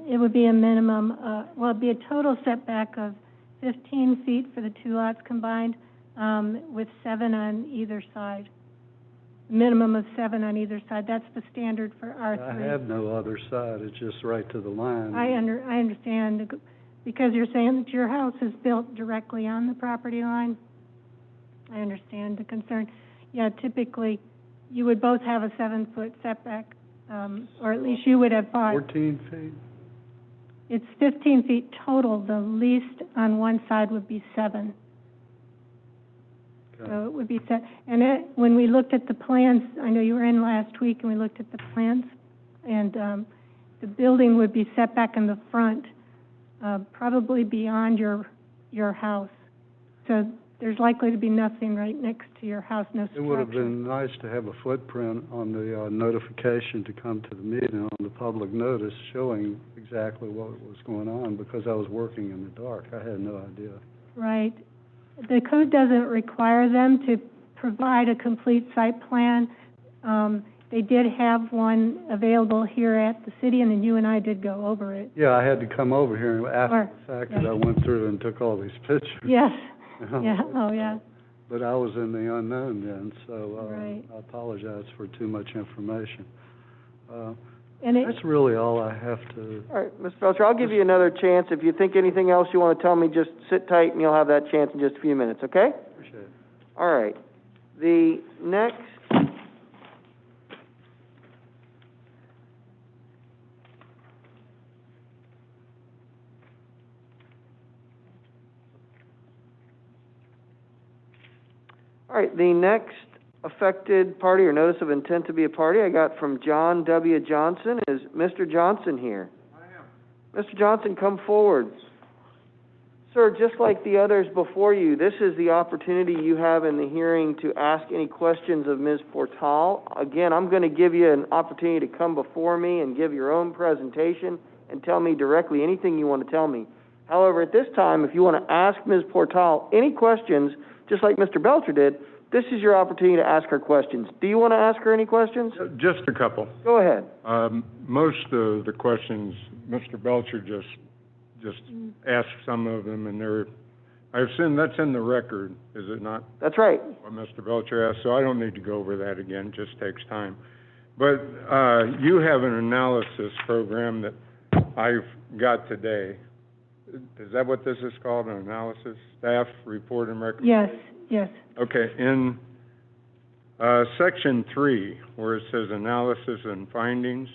It would be a minimum, well, it'd be a total setback of 15 feet for the 2 lots combined, with 7 on either side. Minimum of 7 on either side. That's the standard for R3. I have no other side. It's just right to the line. I understand, because you're saying that your house is built directly on the property line. I understand the concern. Yeah, typically, you would both have a 7-foot setback, or at least you would have 5. 14 feet? It's 15 feet total. The least on one side would be 7. Okay. So it would be set. And when we looked at the plans, I know you were in last week, and we looked at the plans, and the building would be set back in the front, probably beyond your house. So there's likely to be nothing right next to your house, no structure. It would have been nice to have a footprint on the notification to come to the meeting, on the public notice showing exactly what was going on, because I was working in the dark. I had no idea. Right. The code doesn't require them to provide a complete site plan. They did have one available here at the city, and then you and I did go over it. Yeah, I had to come over here after the fact that I went through and took all these pictures. Yes. Yeah, oh, yeah. But I was in the unknown then, so Right. I apologize for too much information. And That's really all I have to... All right, Mr. Belcher, I'll give you another chance. If you think anything else you want to tell me, just sit tight and you'll have that chance in just a few minutes, okay? Appreciate it. All right. The next... All right, the next affected party or notice of intent to be a party I got from John W. Johnson. Is Mr. Johnson here? I am. Mr. Johnson, come forward. Sir, just like the others before you, this is the opportunity you have in the hearing to ask any questions of Ms. Portal. Again, I'm going to give you an opportunity to come before me and give your own presentation and tell me directly anything you want to tell me. However, at this time, if you want to ask Ms. Portal any questions, just like Mr. Belcher did, this is your opportunity to ask her questions. Do you want to ask her any questions? Just a couple. Go ahead. Most of the questions, Mr. Belcher just asked some of them, and I assume that's in the record, is it not? That's right. What Mr. Belcher asked, so I don't need to go over that again, just takes time. But you have an analysis program that I've got today. Is that what this is called, an analysis? Staff report and recommendation? Yes. Okay, in Section 3, where it says analysis and findings,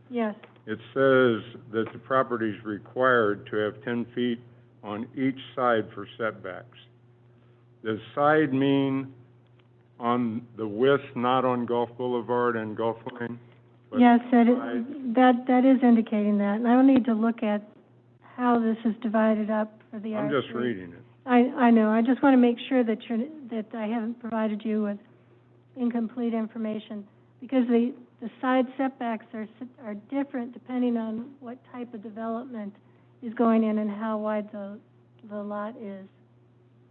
Yes. it says that the property is required to have 10 feet on each side for setbacks. Does side mean on the width, not on Gulf Boulevard and Gulf Lane? but Yes, side? that is indicating that, and I will need to look at how this is divided up for the I'm R3. just reading it. I know. I just want to make sure that I haven't provided you with incomplete information, because the side setbacks are different depending on what type of development is going in and how wide the lot is.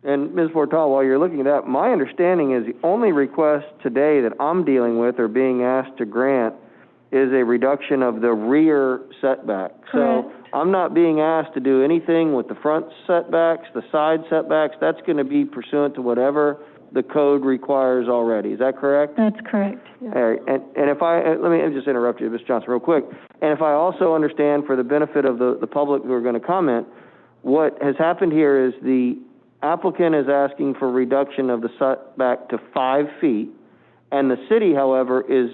And Ms. Portal, while you're looking at that, my understanding is the only requests today that I'm dealing with or being asked to grant is a reduction of the rear setback. So Correct. I'm not being asked to do anything with the front setbacks, the side setbacks. That's going to be pursuant to whatever the code requires already. Is that correct? That's correct, yes. All right, and if I, let me just interrupt you, Ms. Johnson, real quick. And if I also understand, for the benefit of the public who are going to comment, what has happened here is the applicant is asking for reduction of the setback to 5 feet, and the city, however, is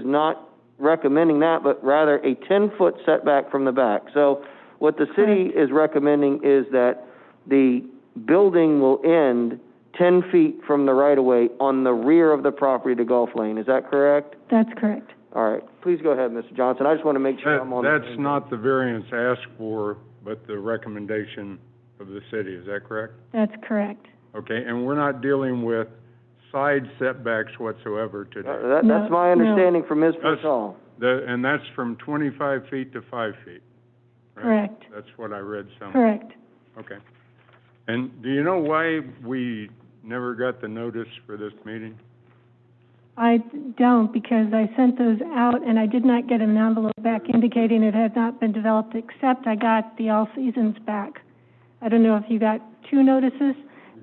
not recommending that, but rather a 10-foot setback from the back. So what the city is recommending is that the building will end 10 feet from the right-of-way on the rear of the property to Gulf Lane. Is that correct? That's correct. All right. Please go ahead, Mr. Johnson. I just want to make sure I'm on the That's same not the variance asked for, but the recommendation of the city, is that correct? That's correct. Okay, and we're not dealing with side setbacks whatsoever today. That's my understanding from Ms. Portal. And that's from 25 feet to 5 feet, right? Correct. That's what I read somewhere. Correct. Okay. And do you know why we never got the notice for this meeting? I don't, because I sent those out and I did not get an envelope back indicating it had not been developed, except I got the all seasons back. I don't know if you got 2 notices,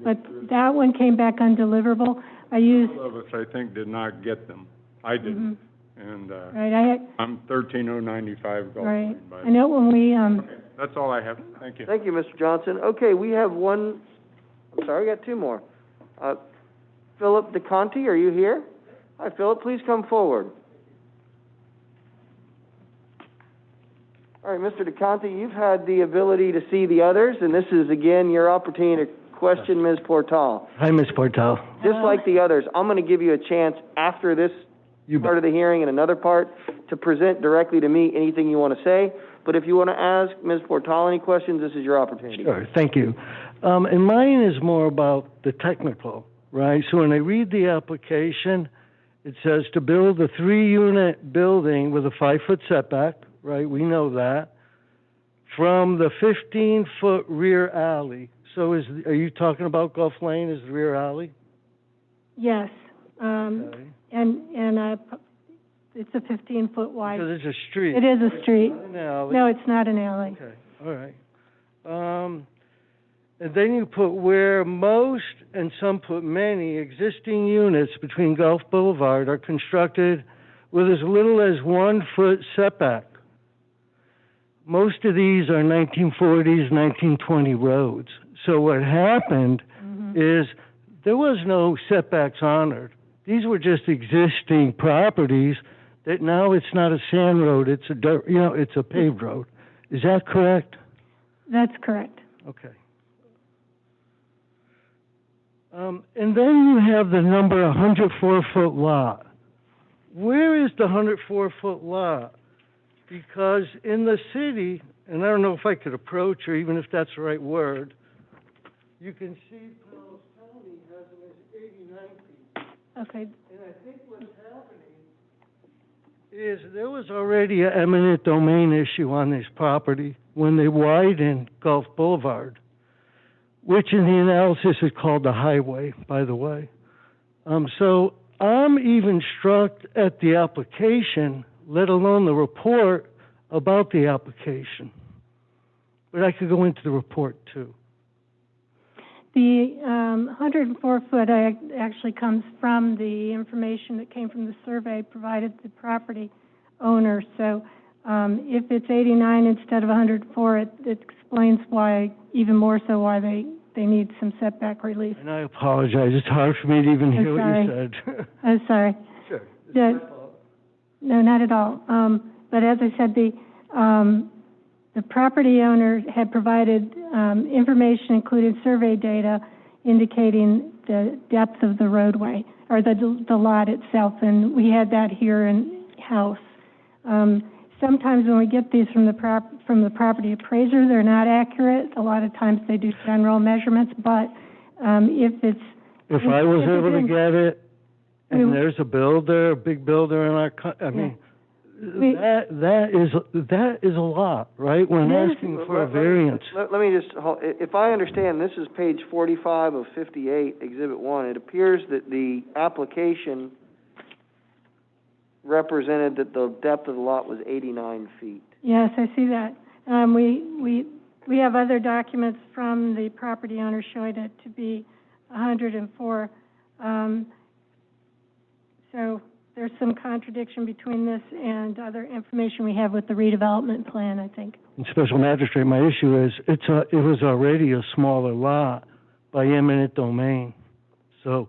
but that one came back undeliverable. I used... All of us, I think, did not get them. I didn't. And, Right, I'm 13095 Gulf right. Lane, by the I know when we, Okay, that's all I have. Thank you. Thank you, Mr. Johnson. Okay, we have one, I'm sorry, I got 2 more. Philip DeConti, are you here? Hi, Philip, please come forward. All right, Mr. DeConti, you've had the ability to see the others, and this is, again, your opportunity to question Ms. Portal. Hi, Ms. Portal. Just like the others, I'm going to give you a chance after this part of the hearing and another part to present directly to me anything you want to say. But if you want to ask Ms. Portal any questions, this is your opportunity. Sure, thank you. And mine is more about the technical, right? So when I read the application, it says to build a 3-unit building with a 5-foot setback, right? We know that. From the 15-foot rear alley. So are you talking about Gulf Lane as the rear alley? yes. Okay. And it's a 15-foot wide. Because it's a street. It is a street. Not an alley. No, it's not an alley. Okay, all right. And then you put where most, and some put many, existing units between Gulf Boulevard are constructed with as little as 1-foot setback. Most of these are 1940s, 1920 roads. So what happened is there was no setbacks honored. These were just existing properties that now it's not a sand road, it's a dirt, it's a paved road. Is that correct? That's correct. Okay. And then you have the number 104-foot lot. Where is the 104-foot lot? Because in the city, and I don't know if I could approach, or even if that's the right word, you can see Powell's County has them as 89 feet. Okay. And I think what's happening is there was already an eminent domain issue on this property when they widened Gulf Boulevard, which in the analysis is called the highway, by the way. So I'm even struck at the application, let alone the report about the application. But I could go into the report too. The 104-foot actually comes from the information that came from the survey provided to the property owner. So if it's 89 instead of 104, it explains why, even more so, why they need some setback relief. And I apologize. It's hard for me to even hear what you said. I'm sorry. Sure. No, not at all. But as I said, the property owner had provided information, including survey data, indicating the depth of the roadway, or the lot itself, and we had that here in-house. Sometimes when we get these from the property appraiser, they're not accurate. A lot of times they do general measurements, but if I was able to get it, and there's a big builder in our, that is a lot, right? When asking for a variance. Let me just, if I understand, this is page 45 of 58, Exhibit 1. It appears that the application represented that the depth of the lot was 89 feet. Yes, I see that. We have other documents from the property owner showing it to be 104. So there's some contradiction between this and other information we have with the redevelopment plan, I think. And Special Magistrate, my issue is, it was already a smaller lot by eminent domain. So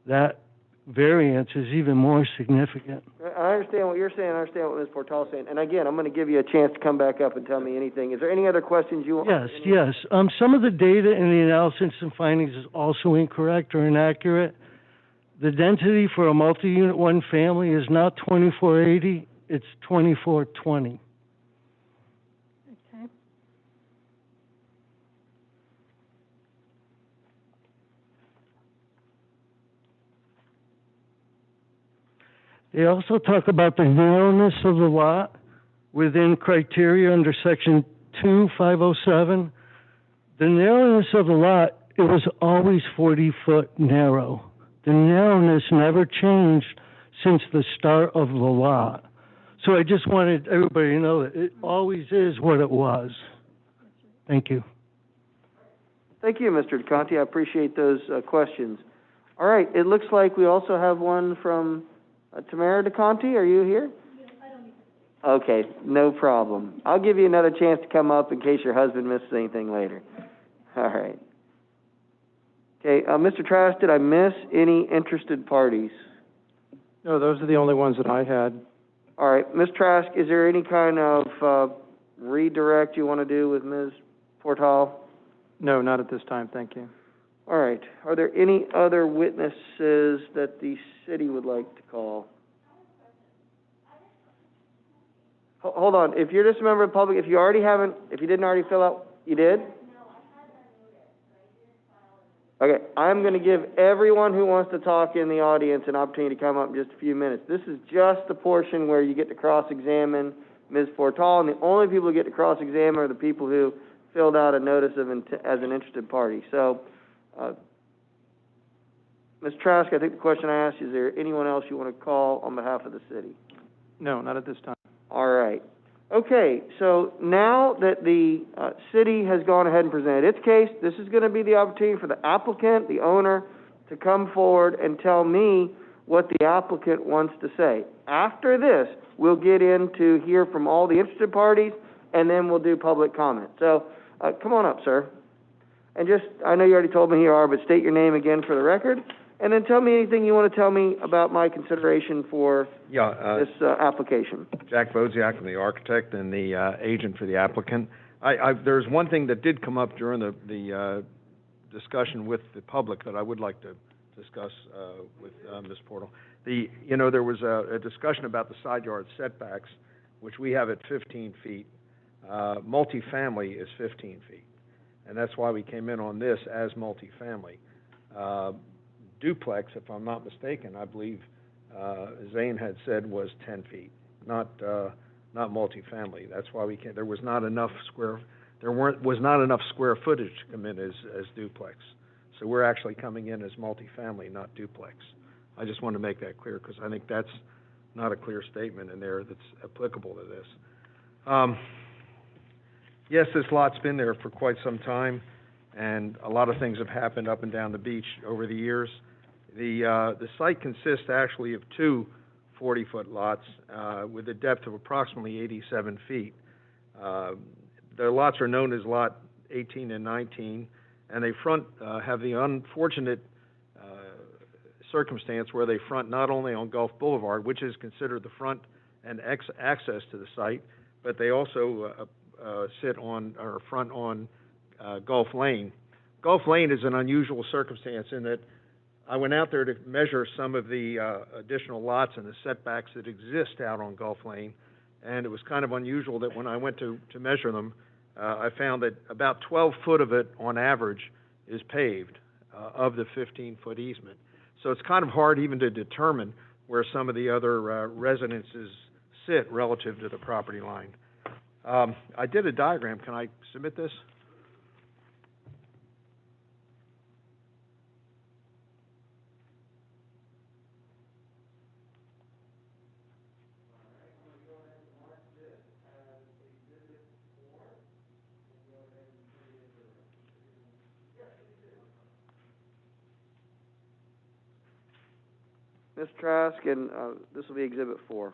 that variance is even more significant. I understand what you're saying, I understand what Ms. Portal's saying, and again, I'm going to give you a chance to come back up and tell me anything. Is there any other questions you want? Yes. Some of the data in the analysis and findings is also incorrect or inaccurate. The density for a multi-unit one family is not 2480, it's 2420. Okay. They also talk about the narrowness of the lot within criteria under section 2507. The narrowness of the lot, it was always 40-foot narrow. The narrowness never changed since the start of the lot. So I just wanted everybody to know that it always is what it was. Thank you. Thank you, Mr. DeConte. I appreciate those questions. All right, it looks like we also have one from Tamara DeConte. Are you here? Yes, I don't need to. Okay, no problem. I'll give you another chance to come up in case your husband misses anything later. All right. Okay, Mr. Trask, did I miss any interested parties? No, those are the only ones that I had. All right, Ms. Trask, is there any kind of redirect you want to do with Ms. Portal? No, not at this time, thank you. All right, are there any other witnesses that the city would like to call? Hold on, if you're just a member of the public, if you didn't already fill out, you did? Okay, I'm going to give everyone who wants to talk in the audience an opportunity to come up in just a few minutes. This is just the portion where you get to cross-examine Ms. Portal, and the only people who get to cross-examine are the people who filled out a notice of as an interested party. So, Ms. Trask, I think the question I asked you, is there anyone else you want to call on behalf of the city? No, not at this time. All right. Okay, so now that the city has gone ahead and presented its case, this is going to be the opportunity for the applicant, the owner, to come forward and tell me what the applicant wants to say. After this, we'll get in to hear from all the interested parties, and then we'll do public comment. So, come on up, sir. And just, I know you already told me who you are, but state your name again for the record, and then tell me anything you want to tell me about my consideration for this application. Jack Boziak, I'm the architect and the agent for the applicant. There's one thing that did come up during the discussion with the public that I would like to discuss with Ms. Portal. There was a discussion about the side yard setbacks, which we have at 15 feet. Multifamily is 15 feet, and that's why we came in on this as multifamily. Duplex, if I'm not mistaken, I believe Zane had said was 10 feet, not multifamily. That's why we came. There was not enough square footage to come in as duplex. So we're actually coming in as multifamily, not duplex. I just want to make that clear because I think that's not a clear statement in there that's applicable to this. Yes, this lot's been there for quite some time, and a lot of things have happened up and down the beach over the years. The site consists actually of two 40-foot lots with a depth of approximately 87 feet. The lots are known as Lot 18 and 19, and they have the unfortunate circumstance where they front not only on Gulf Boulevard, which is considered the front and access to the site, but they also front on Gulf Lane. Gulf Lane is an unusual circumstance in that I went out there to measure some of the additional lots and the setbacks that exist out on Gulf Lane, and it was kind of unusual that when I went to measure them, I found that about 12 foot of it on average is paved of the 15-foot easement. So it's kind of hard even to determine where some of the other residences sit relative to the property line. I did a diagram. Can I submit this? Ms. Trask, and this will be Exhibit 4.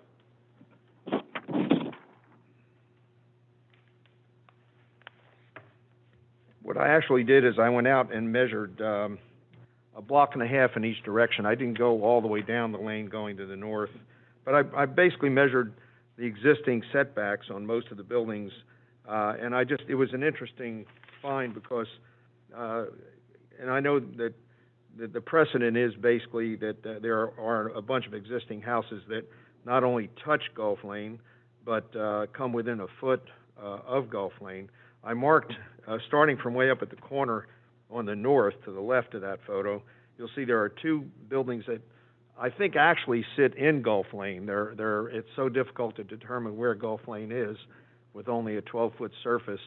What I actually did is I went out and measured a block and a half in each direction. I didn't go all the way down the lane going to the north, but I basically measured the existing setbacks on most of the buildings, and it was an interesting find because, and I know that the precedent is basically that there are a bunch of existing houses that not only touch Gulf Lane, but come within a foot of Gulf Lane. I marked, starting from way up at the corner on the north to the left of that photo, you'll see there are two buildings that I think actually sit in Gulf Lane. It's so difficult to determine where Gulf Lane is with only a 12-foot surface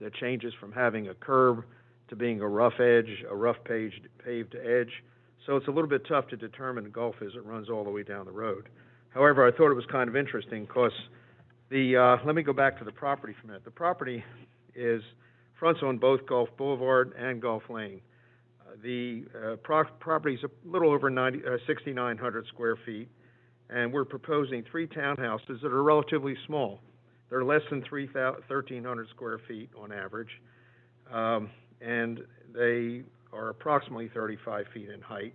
that changes from having a curb to being a rough edge, a rough paved edge. So it's a little bit tough to determine Gulf as it runs all the way down the road. However, I thought it was kind of interesting because let me go back to the property for a minute. The property fronts on both Gulf Boulevard and Gulf Lane. The property is a little over 6,900 square feet, and we're proposing 3 townhouses that are relatively small. They're less than 1,300 square feet on average, and they are approximately 35 feet in height.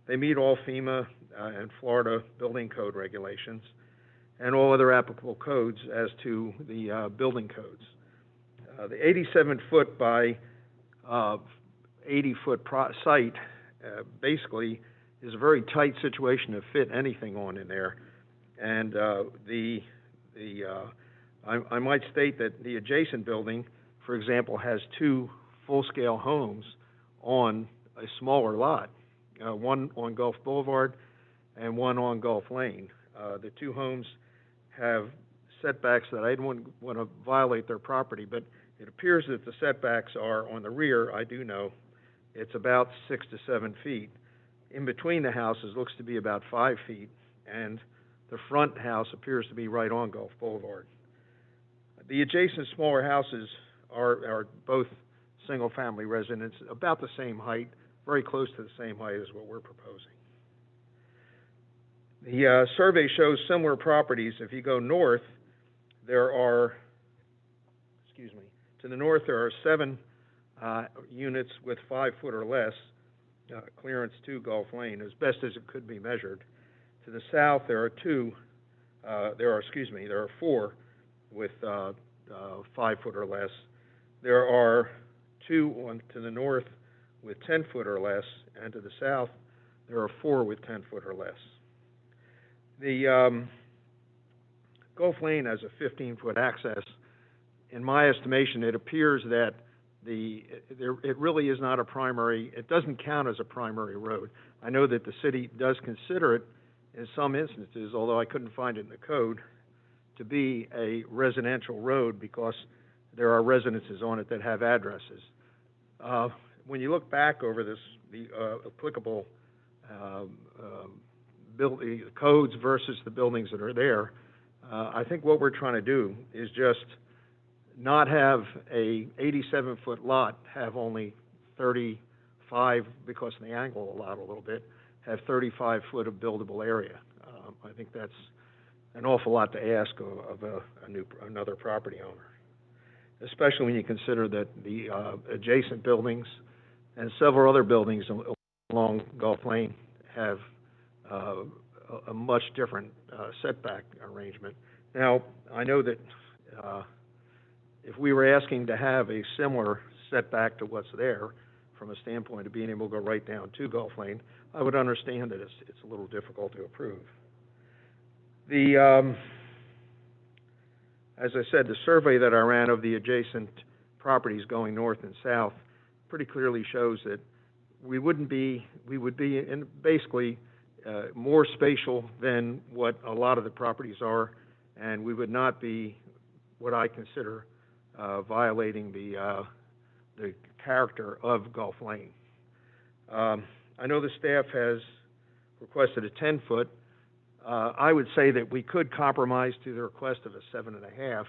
They meet all FEMA and Florida building code regulations and all other applicable codes as to the building codes. The 87-foot by 80-foot site basically is a very tight situation to fit anything on in there. And I might state that the adjacent building, for example, has 2 full-scale homes on a smaller lot, one on Gulf Boulevard and one on Gulf Lane. The 2 homes have setbacks that I didn't want to violate their property, but it appears that the setbacks are on the rear. I do know it's about 6 to 7 feet. In between the houses looks to be about 5 feet, and the front house appears to be right on Gulf Boulevard. The adjacent smaller houses are both single-family residents, about the same height, very close to the same height as what we're proposing. The survey shows similar properties. If you go north, to the north there are 7 units with 5 foot or less clearance to Gulf Lane, as best as it could be measured. To the south there are 4 with 5 foot or less. There are 2 to the north with 10 foot or less, and to the south there are 4 with 10 foot or less. The Gulf Lane has a 15-foot access. In my estimation, it appears that it really is not a primary, it doesn't count as a primary road. I know that the city does consider it in some instances, although I couldn't find it in the code, to be a residential road because there are residences on it that have addresses. When you look back over the applicable codes versus the buildings that are there, I think what we're trying to do is just not have a 87-foot lot have only 35, because of the angle of the lot a little bit, have 35 foot of buildable area. I think that's an awful lot to ask of another property owner, especially when you consider that the adjacent buildings and several other buildings along Gulf Lane have a much different setback arrangement. Now, I know that if we were asking to have a similar setback to what's there, from a standpoint of being able to go right down to Gulf Lane, I would understand that it's a little difficult to approve. As I said, the survey that I ran of the adjacent properties going north and south pretty clearly shows that we would be in basically more spatial than what a lot of the properties are, and we would not be what I consider violating the character of Gulf Lane. I know the staff has requested a 10-foot. I would say that we could compromise to the request of a 7.5,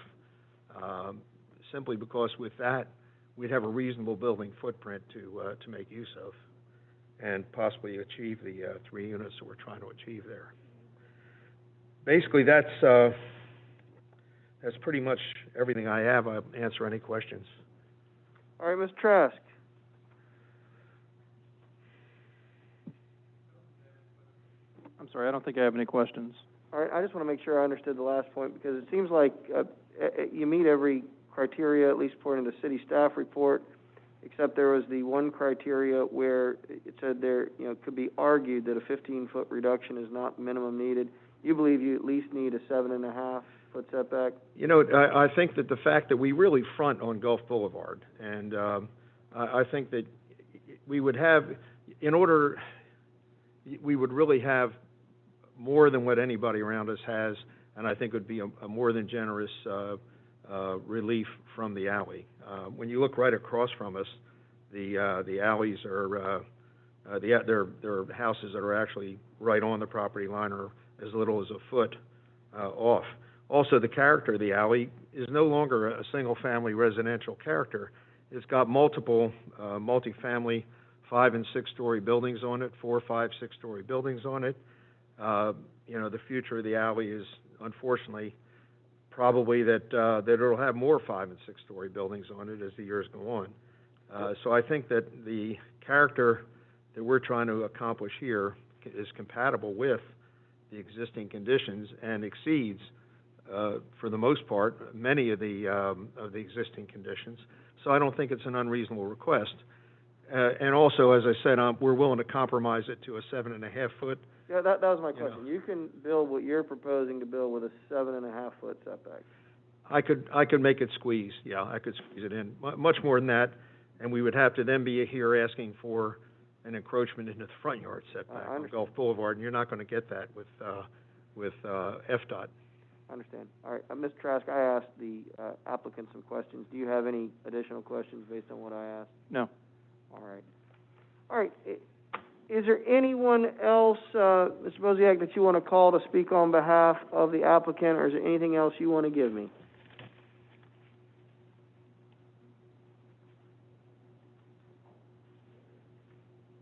simply because with that we'd have a reasonable building footprint to make use of. and possibly achieve the 3 units that we're trying to achieve there. Basically, that's pretty much everything I have. I'll answer any questions. All right, Ms. Trask. I'm sorry, I don't think I have any questions. All right, I just want to make sure I understood the last point, because it seems like you meet every criteria, at least according to the city staff report, except there was the one criteria where it said there, could be argued that a 15-foot reduction is not minimum needed. You believe you at least need a 7.5-foot setback? I think that the fact that we really front on Gulf Boulevard, and I think that we would have, we would really have more than what anybody around us has, and I think it would be a more than generous relief from the alley. When you look right across from us, the alleys are there are houses that are actually right on the property line, or as little as a foot off. Also, the character of the alley is no longer a single-family residential character. It's got multiple multifamily 5- and 6-story buildings on it, 4-, 5-, 6-story buildings on it. The future of the alley is, unfortunately, probably that it'll have more 5- and 6-story buildings on it as the years go on. So I think that the character that we're trying to accomplish here is compatible with the existing conditions and exceeds, for the most part, many of the existing conditions. So I don't think it's an unreasonable request. And also, as I said, we're willing to compromise it to a 7.5-foot. Yeah, that was my question. You can build what you're proposing to build with a 7.5-foot setback. I could make it squeeze. Yeah, I could squeeze it in much more than that, and we would have to then be here asking for an encroachment into the front yard setback on Gulf Boulevard, and you're not going to get that with FDOT. I understand. All right, Ms. Trask, I asked the applicant some questions. Do you have any additional questions based on what I asked? No. All right. All right. Is there anyone else, Mr. Bozyak, that you want to call to speak on behalf of the applicant, or is there anything else you want to give me?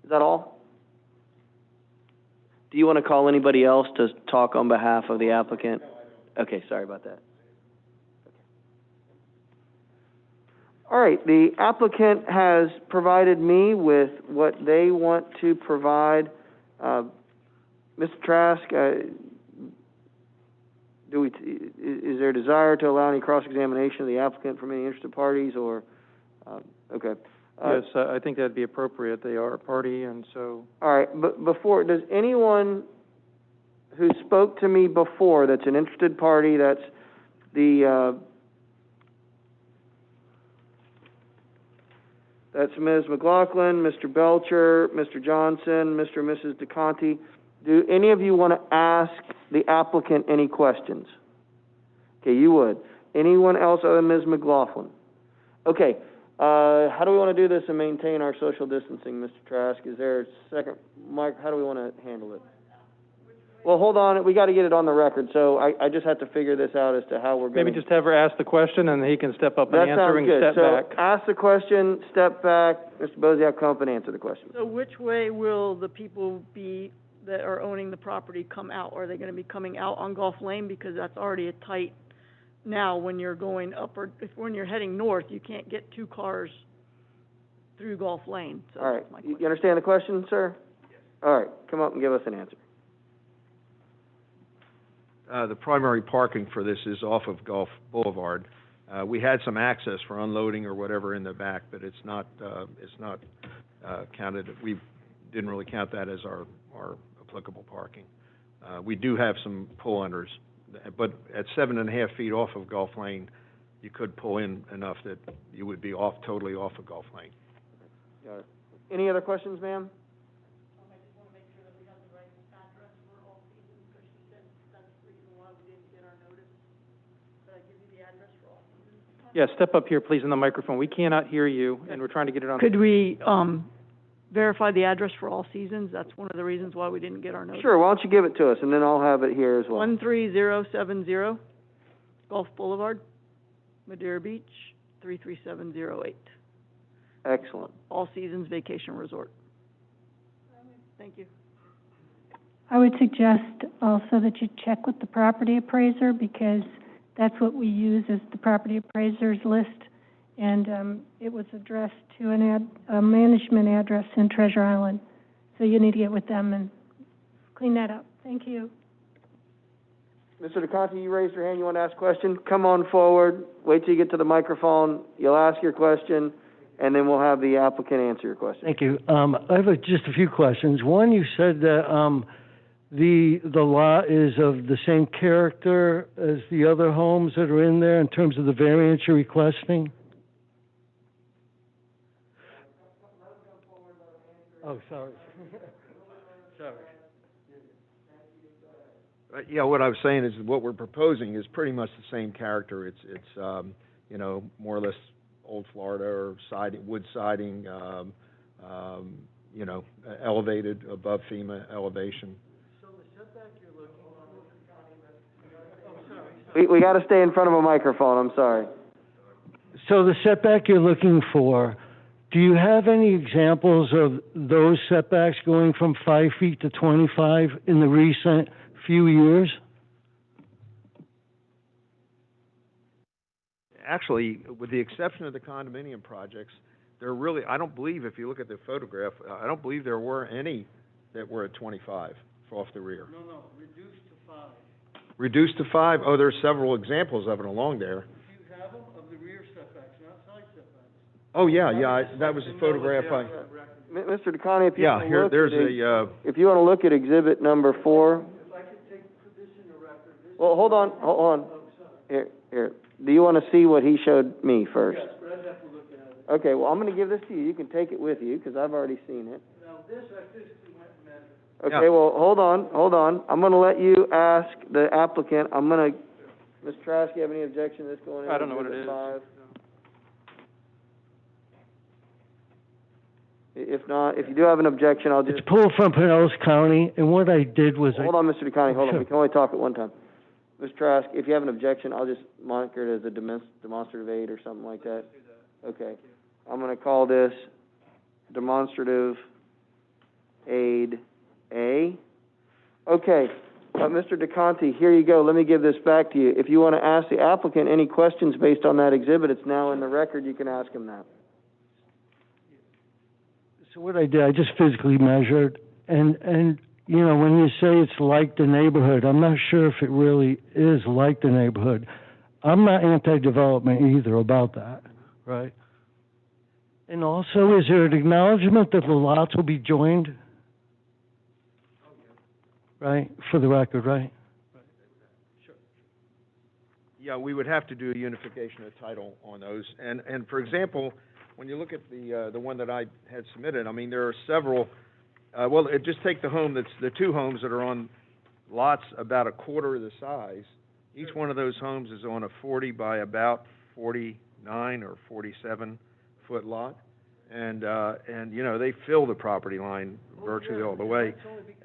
Is that all? Do you want to call anybody else to talk on behalf of the applicant? Okay, sorry about that. All right, the applicant has provided me with what they want to provide. Mr. Trask, is there a desire to allow any cross-examination of the applicant from any interested parties, or, okay. Yes, I think that'd be appropriate. They are a party, and so. All right, but before, does anyone who spoke to me before that's an interested party, that's that's Ms. McLaughlin, Mr. Belcher, Mr. Johnson, Mr. and Mrs. DeConti, do any of you want to ask the applicant any questions? Okay, you would. Anyone else other than Ms. McLaughlin? Okay. How do we want to do this and maintain our social distancing, Mr. Trask? Is there a second, Mike? How do we want to handle it? Well, hold on. We got to get it on the record, so I just have to figure this out as to how we're going to... Maybe just have her ask the question, and he can step up and answer and step back. So ask the question, step back. Mr. Bozyak, come up and answer the question. So which way will the people be that are owning the property come out? Are they going to be coming out on Gulf Lane? Because that's already a tight... Now, when you're going up, or when you're heading north, you can't get 2 cars through Gulf Lane. So all right. You understand the question, sir? Yes. All right. Come up and give us an answer. The primary parking for this is off of Gulf Boulevard. We had some access for unloading or whatever in the back, but it's not counted. We didn't really count that as our applicable parking. We do have some pull-unders, but at 7.5 feet off of Gulf Lane, you could pull in enough that you would be totally off of Gulf Lane. Got it. Any other questions, ma'am? I just want to make sure that we have the right address for all seasons, because she said that's the reason why we didn't get our notice. Did I give you the address for all seasons? Yeah, step up here, please, in the microphone. We cannot hear you, and we're trying to get it on. Could we verify the address for all seasons? That's one of the reasons why we didn't get our notice. Sure. Why don't you give it to us, and then I'll have it here as well. 13070 Gulf Boulevard, Madeira Beach, 33708. Excellent. All Seasons Vacation Resort. Thank you. I would suggest also that you check with the property appraiser, because that's what we use as the property appraiser's list. And it was addressed to a management address in Treasure Island. So you need to get with them and clean that up. Thank you. Mr. DeConte, you raised your hand, you want to ask a question? Come on forward, wait till you get to the microphone, you'll ask your question, and then we'll have the applicant answer your question. Thank you. I have just a few questions. One, you said that the lot is of the same character as the other homes that are in there in terms of the variance you're requesting? Oh, sorry. Sorry. Yeah, what I was saying is what we're proposing is pretty much the same character. It's you know, more or less old Florida or wood siding, you know, elevated above FEMA elevation. So the setback you're looking for, We got to stay in front of a microphone, I'm sorry. So the setback you're looking for, do you have any examples of those setbacks going from 5 feet to 25 in the recent few years? Actually, with the exception of the condominium projects, there really, I don't believe, if you look at the photograph, I don't believe there were any that were at 25 off the rear. No, reduced to 5. Reduced to 5? Oh, there's several examples of it along there. Do you have them of the rear setbacks, not side setbacks? Oh, yeah, that was a photograph I... Mr. DeConte, if you Yeah, want to here, look there's at if you want to look at exhibit number 4. If I could put this in the record. Well, hold on. Here. Do you want to see what he showed me first? Yes, but I'd have to look at it. Okay, well, I'm going to give this to you. You can take it with you, because I've already seen it. Now, this I physically went and measured. Okay, well, hold on. I'm going to let you ask the applicant. I'm going to, Ms. Trask, you have any objection to this going in? I don't know what it Exhibit is. 5? If not, if you do have an objection, I'll just... It's pulled from Pinellas County, and what I did was Hold on, Mr. DeConte, hold on. Sure. We can only talk at one time. Ms. Trask, if you have an objection, I'll just moniker it as a demonstrative aid or something like that. Okay. I'm going to call this demonstrative aid A. Okay. Mr. DeConte, here you go. Let me give this back to you. If you want to ask the applicant any questions based on that exhibit, it's now in the record. You can ask him that. So what I did, I just physically measured, and you know, when you say it's like the neighborhood, I'm not sure if it really is like the neighborhood. I'm not anti-development either about that, right? And also, is there an acknowledgement that the lots will be joined? Right, for the record, right? Yeah, we would have to do a unification of title on those. And for example, when you look at the one that I had submitted, I mean, there are several, just take the two homes that are on lots about a quarter of the size. Each one of those homes is on a 40 by about 49 or 47 foot lot. And you know, they fill the property line virtually all the way.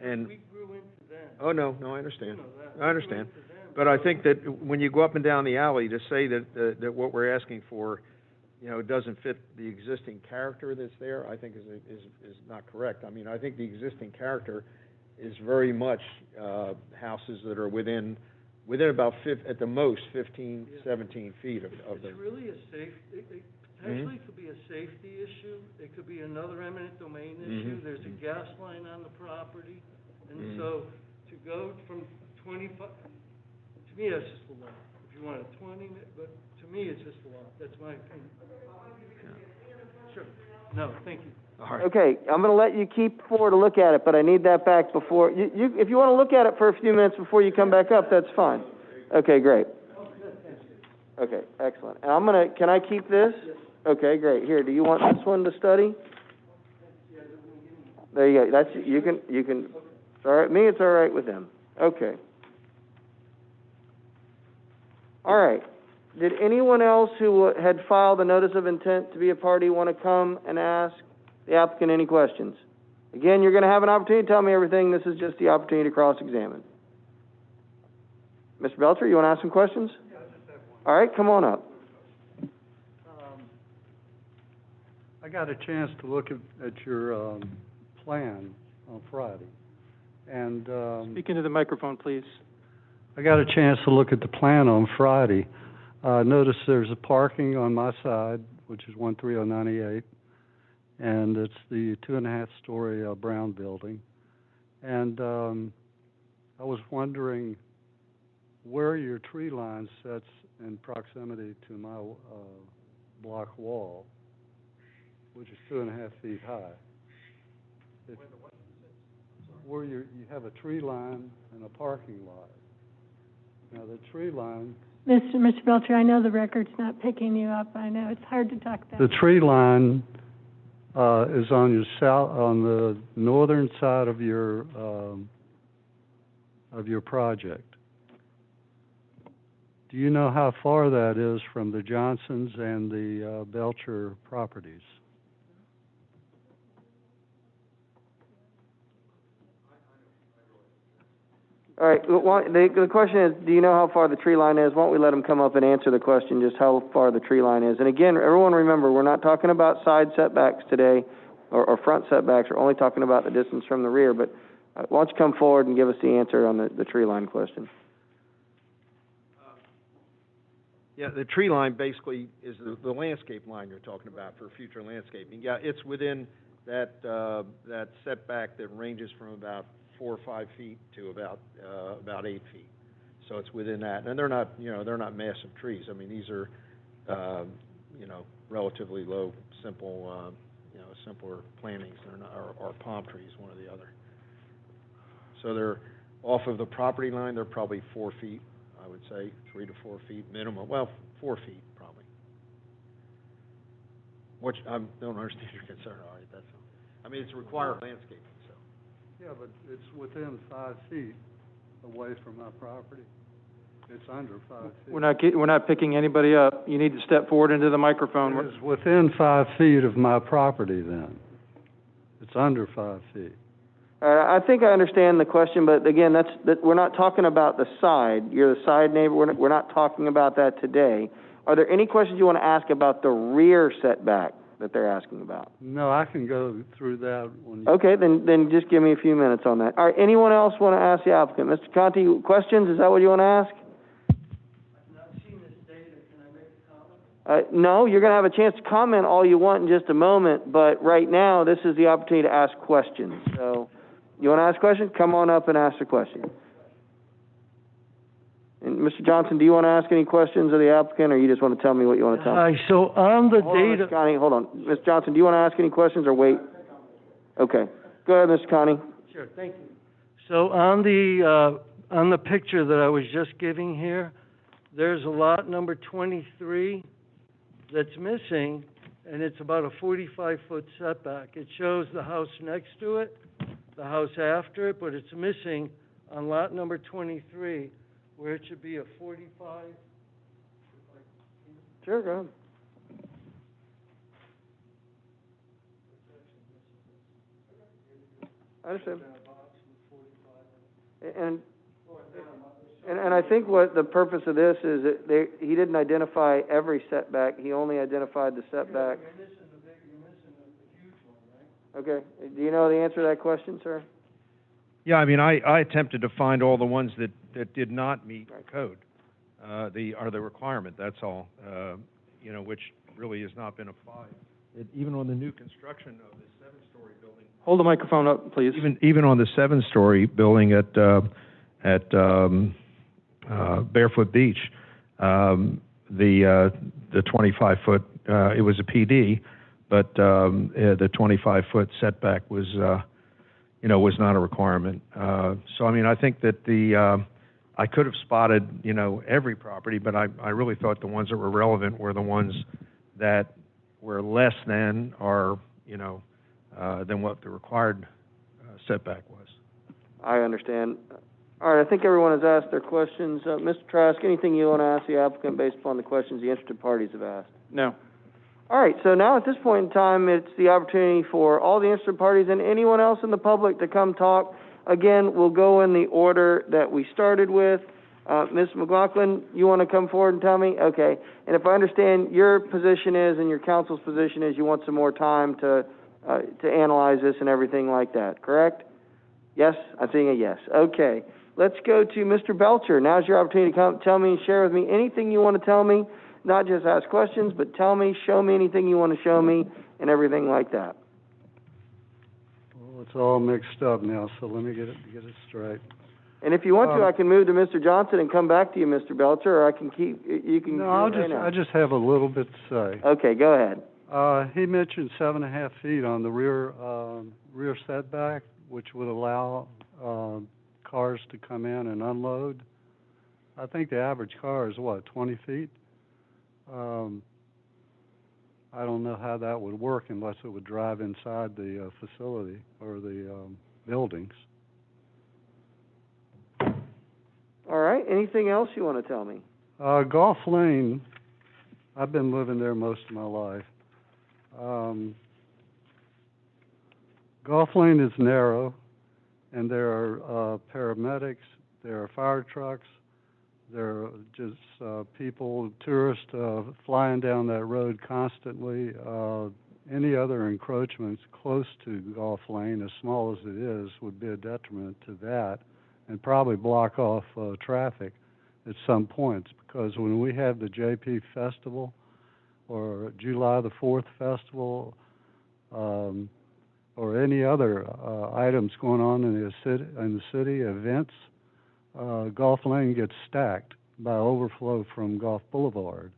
And we grew into them. Oh, no, I understand. I understand. But I think that when you go up and down the alley, to say that what we're asking for, you know, doesn't fit the existing character that's there, I think is not correct. I mean, I think the existing character is very much houses that are within about at the most 15, 17 feet of the... It's really a potentially could be a safety issue. It could be another eminent domain issue. There's a gas line on the property. And so to go from 25, to me, that's just a lot. If you want a 20, but to me, it's just a lot. That's my opinion. Sure. No, thank you. All right. Okay, I'm going to let you keep forward to look at it, but I need that back before, if you want to look at it for a few minutes before you come back up, that's fine. Okay, great. Okay, excellent. And can I keep this? Okay, great. Here, do you want this one to study? There you go. You can, it's all right, it's all right with them. Okay. All right. Did anyone else who had filed a notice of intent to be a party want to come and ask the applicant any questions? Again, you're going to have an opportunity to tell me everything. This is just the opportunity to cross-examine. Mr. Belcher, you want to ask some questions? Yeah, I just have one. All right, come on up. I got a chance to look at your plan, on Friday. And, Speak into the microphone, please. I got a chance to look at the plan on Friday. Notice there's a parking on my side, which is 13098, and it's the 2.5-story brown building. And I was wondering where your tree line sits in proximity to my block wall, which is 2.5 feet high. Where you have a tree line and a parking lot. Now, the tree line... Mr. Belcher, I know the record's not picking you up. I know it's hard to talk that. The tree line is on the northern side of your project. Do you know how far that is from the Johnsons and the Belcher properties? All right, the question is, do you know how far the tree line is? Why don't we let them come up and answer the question, just how far the tree line is? And again, everyone remember, we're not talking about side setbacks today, or front setbacks. We're only talking about the distance from the rear. But why don't you come forward and give us the answer on the tree line question? Yeah, the tree line basically is the landscape line you're talking about for future landscaping. Yeah, it's within that setback that ranges from about 4 or 5 feet to about 8 feet. So it's within that, and they're not massive trees. I mean, these are relatively low, simple, simpler plantings. They're not, or palm trees, one or the other. So they're off of the property line. They're probably 4 feet, I would say, 3 to 4 feet minimum. Well, 4 feet probably. Which I don't understand your concern. All right, I mean, it's required landscaping. Yeah, but it's within 5 feet away from my property. It's under 5 feet. We're not picking anybody up. You need to step forward into the microphone. It's within 5 feet of my property then. It's under 5 feet. I think I understand the question, but again, we're not talking about the side. You're the side neighbor. We're not talking about that today. Are there any questions you want to ask about the rear setback that they're asking about? No, I can go through that when you... Okay, then just give me a few minutes on that. All right, anyone else want to ask the applicant? Mr. Conti, questions? Is that what you want to ask? I've not seen this data. Can I make a comment? No, you're going to have a chance to comment all you want in just a moment, but right now, this is the opportunity to ask questions. So, you want to ask a question? Come on up and ask the question. And Mr. Johnson, do you want to ask any questions of the applicant, or you just want to tell me what you want to tell me? Hi, so on the Hold on, data... Mr. Connie, hold on. Ms. Johnson, do you want to ask any questions, or wait? Okay. Go ahead, Mr. Connie. Sure, thank you. So on the picture that I was just giving here, there's a lot number 23 that's missing, and it's about a 45-foot setback. It shows the house next to it, the house after it, but it's missing on lot number 23, where it should be a 45. Sure, go ahead. I understand. And I think what the purpose of this is that he didn't identify every setback. He only identified the setback. You're missing a huge one, right? Okay. Do you know the answer to that question, sir? Yeah, I mean, I attempted to find all the ones that did not meet code, the requirement. That's all. Which really has not been applied. Even on the new construction of the 7-story building. Hold the microphone up, please. Even on the 7-story building at Barefoot Beach, the 25-foot it was a PD, but the 25-foot setback was was not a requirement. So I mean, I think that I could have spotted every property, but I really thought the ones that were relevant were the ones that were less than or than what the required setback was. I understand. All right, I think everyone has asked their questions. Mr. Trask, anything you want to ask the applicant based upon the questions the interested parties have asked? No. All right, so now at this point in time, it's the opportunity for all the interested parties and anyone else in the public to come talk. Again, we'll go in the order that we started with. Ms. McLaughlin, you want to come forward and tell me? Okay. And if I understand, your position is and your counsel's position is you want some more time to analyze this and everything like that, correct? Yes, I'm seeing a yes. Okay, let's go to Mr. Belcher. Now's your opportunity to come tell me, share with me anything you want to tell me, not just ask questions, but tell me, show me anything you want to show me, and everything like that. Well, it's all mixed up now, so let me get it straight. And if you want to, I can move to Mr. Johnson and come back to you, Mr. Belcher, or I can keep, you can. No, I just have a little bit to say. Okay, go ahead. He mentioned 7.5 feet on the rear setback, which would allow, cars to come in and unload. I think the average car is 20 feet? I don't know how that would work unless it would drive inside the, facility or the, buildings. All right, anything else you want to tell me? Golf Lane, I've been living there most of my life. Golf Lane is narrow, and there are paramedics, there are fire trucks, there are just people, tourists flying down that road constantly. Any other encroachments close to Golf Lane, as small as it is, would be a detriment to that and probably block off traffic at some points, because when we have the JP Festival or July the 4th Festival, or any other items going on in the city events, Golf Lane gets stacked by overflow from Gulf Boulevard.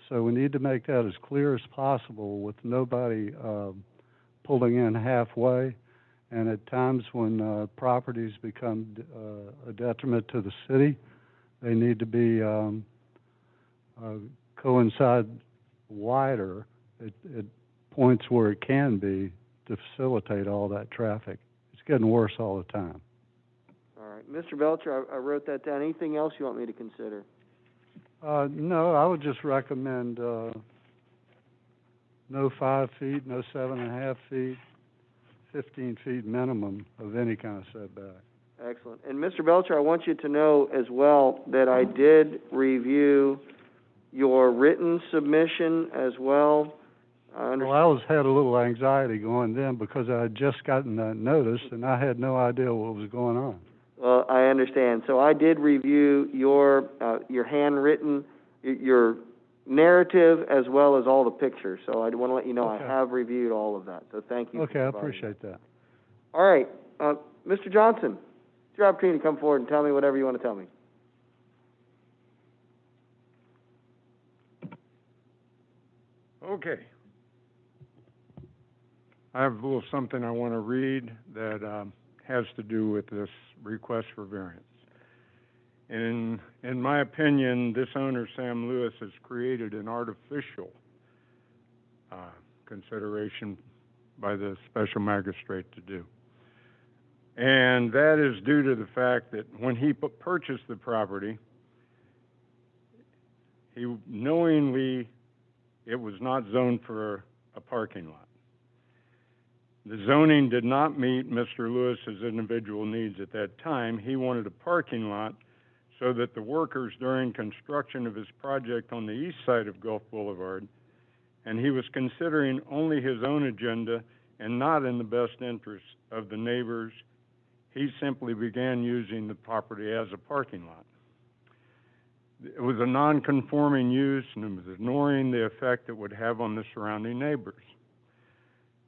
So we need to make that as clear as possible with nobody pulling in halfway. And at times when properties become a detriment to the city, they need to be coincide wider at points where it can be to facilitate all that traffic. It's getting worse all the time. All right, Mr. Belcher, I wrote that down. Anything else you want me to consider? No, I would just recommend no 5 feet, no 7.5 feet, 15 feet minimum of any kind of setback. Excellent. And Mr. Belcher, I want you to know as well that I did review your written submission as well. Well, I had a little anxiety going then because I had just gotten that notice and I had no idea what was going on. Well, I understand. So I did review your handwritten, your narrative as well as all the pictures. So I want to let you know I have reviewed all of that. So thank you. Okay, I appreciate that. All right, Mr. Johnson, it's your opportunity to come forward and tell me whatever you want to tell me. Okay. I have a little something I want to read that has to do with this request for variance. In my opinion, this owner, Sam Lewis, has created an artificial consideration by the special magistrate to do. And that is due to the fact that when he purchased the property, he knowingly it was not zoned for a parking lot. The zoning did not meet Mr. Lewis's individual needs at that time. He wanted a parking lot so that the workers during construction of his project on the east side of Gulf Boulevard, and he was considering only his own agenda and not in the best interest of the neighbors, he simply began using the property as a parking lot. It was a non-conforming use and it was ignoring the effect it would have on the surrounding neighbors.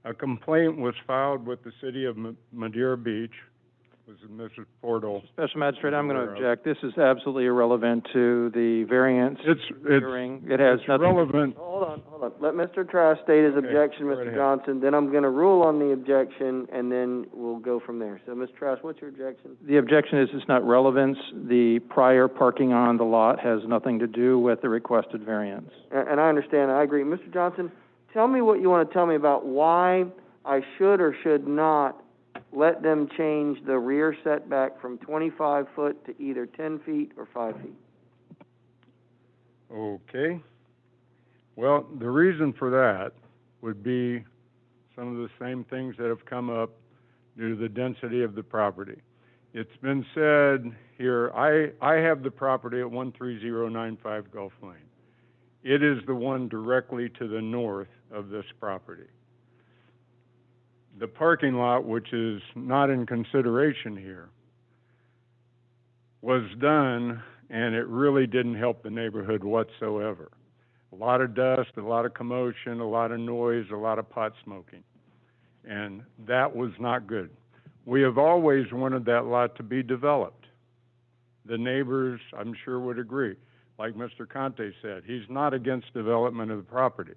A complaint was filed with the city of Madeira Beach. Was Mrs. Portal? Special Magistrate, I'm going to object. This is absolutely irrelevant to the variance hearing. It has nothing. Relevant. Hold on. Let Mr. Trask state his objection, Mr. Johnson. Then I'm going to rule on the objection, and then we'll go from there. So, Mr. Trask, what's your objection? The objection is it's not relevance. The prior parking on the lot has nothing to do with the requested variance. And I understand. I agree. Mr. Johnson, tell me what you want to tell me about why I should or should not let them change the rear setback from 25 foot to either 10 feet or 5 feet. Okay. Well, the reason for that would be some of the same things that have come up due to the density of the property. It's been said here, I have the property at 13095 Gulf Lane. It is the one directly to the north of this property. The zoning did not meet Mr. Lewis's individual needs at that time. He wanted a parking lot so that the workers during construction of his project on the east side of Gulf Boulevard, and he was considering only his own agenda and not in the best interest of the neighbors. It is the one directly to the north of this property. the parking lot, which is not in consideration here, was done, and it really didn't help the neighborhood whatsoever. A lot of dust, a lot of commotion, a lot of noise, a lot of pot smoking, and that was not good. We have always wanted that lot to be developed. The neighbors, I'm sure, would agree. Like Mr. Conte said, he's not against development of the property.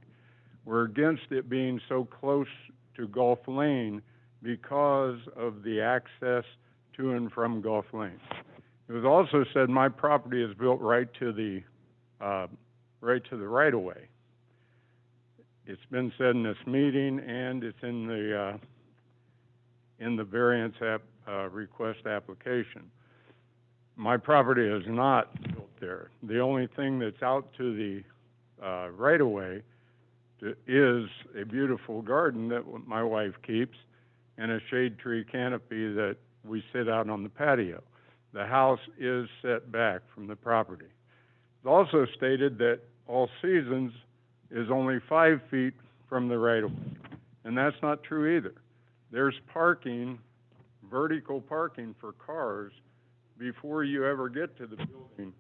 We're against it being so close to Gulf Lane because of the access to and from Gulf Lane. It was also said my property is built right to the right-of-way. It's been said in this meeting, and it's in the variance request application. My property is not built there. The only thing that's out to the right-of-way is a beautiful garden that my wife keeps and a shade tree canopy that we sit out on the patio. The house is set back from the property. It's also stated that All Seasons is only 5 feet from the right-of-way, and that's not true either. There's parking, vertical parking for cars before you ever get to the building,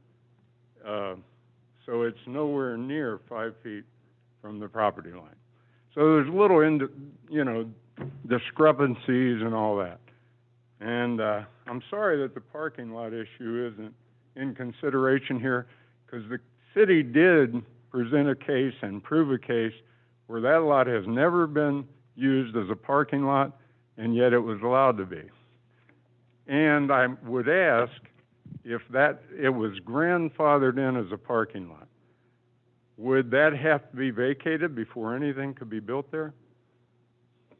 so it's nowhere near 5 feet from the property line. So there's little, discrepancies and all that. And I'm sorry that the parking lot issue isn't in consideration here, because the city did present a case and prove a case where that lot has never been used as a parking lot, and yet it was allowed to be. And I would ask if it was grandfathered in as a parking lot, would that have to be vacated before anything could be built there?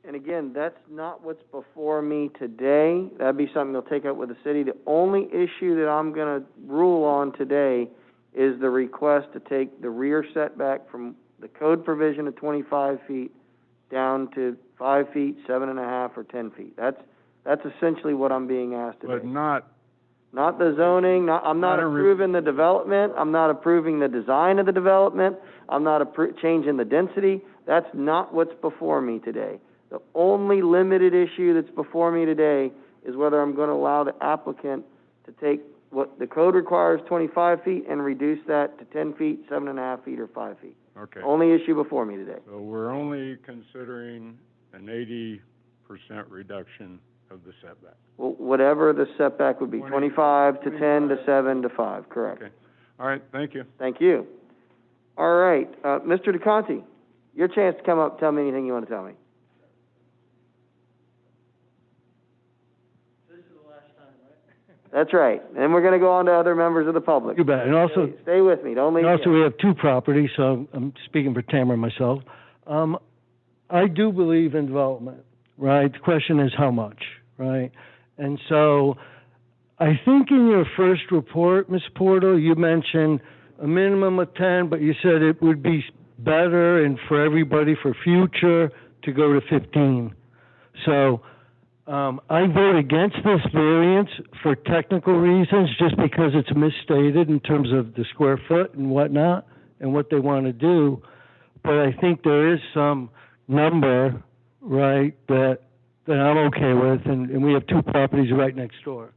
And again, that's not what's before me today. That'd be something they'll take up with the city. The only issue that I'm going to rule on today is the request to take the rear setback from the code provision of 25 feet down to 5 feet, 7.5, or 10 feet. That's essentially what I'm being asked today. But not the zoning. I'm not approving the development. I'm not approving the design of the development. I'm not changing the density. That's not what's before me today. The only limited issue that's before me today is whether I'm going to allow the applicant to take what the code requires, 25 feet, and reduce that to 10 feet, 7.5 feet, or 5 feet. Okay. Only issue before me today. So we're only considering an 80% reduction of the setback. Well, whatever the setback would be, 25 to 10 to 7 to 5, correct. Okay. All right, thank you. Thank you. All right, Mr. DeConti, your chance to come up and tell me anything you want to tell me. This is the last time, right? That's right. And we're going to go on to other members of the public. You bet. And also, Stay with me. Don't leave. and also we have 2 properties, so I'm speaking for Tamara and myself. I do believe in development, right? The question is how much, right? And so I think in your first report, Ms. Porto, you mentioned a minimum of 10, but you said it would be better and for everybody for future to go to 15. So I vote against this variance for technical reasons, just because it's misstated in terms of the square foot and whatnot and what they want to do. But I think there is some number, right, that I'm okay with, and we have 2 properties right next door.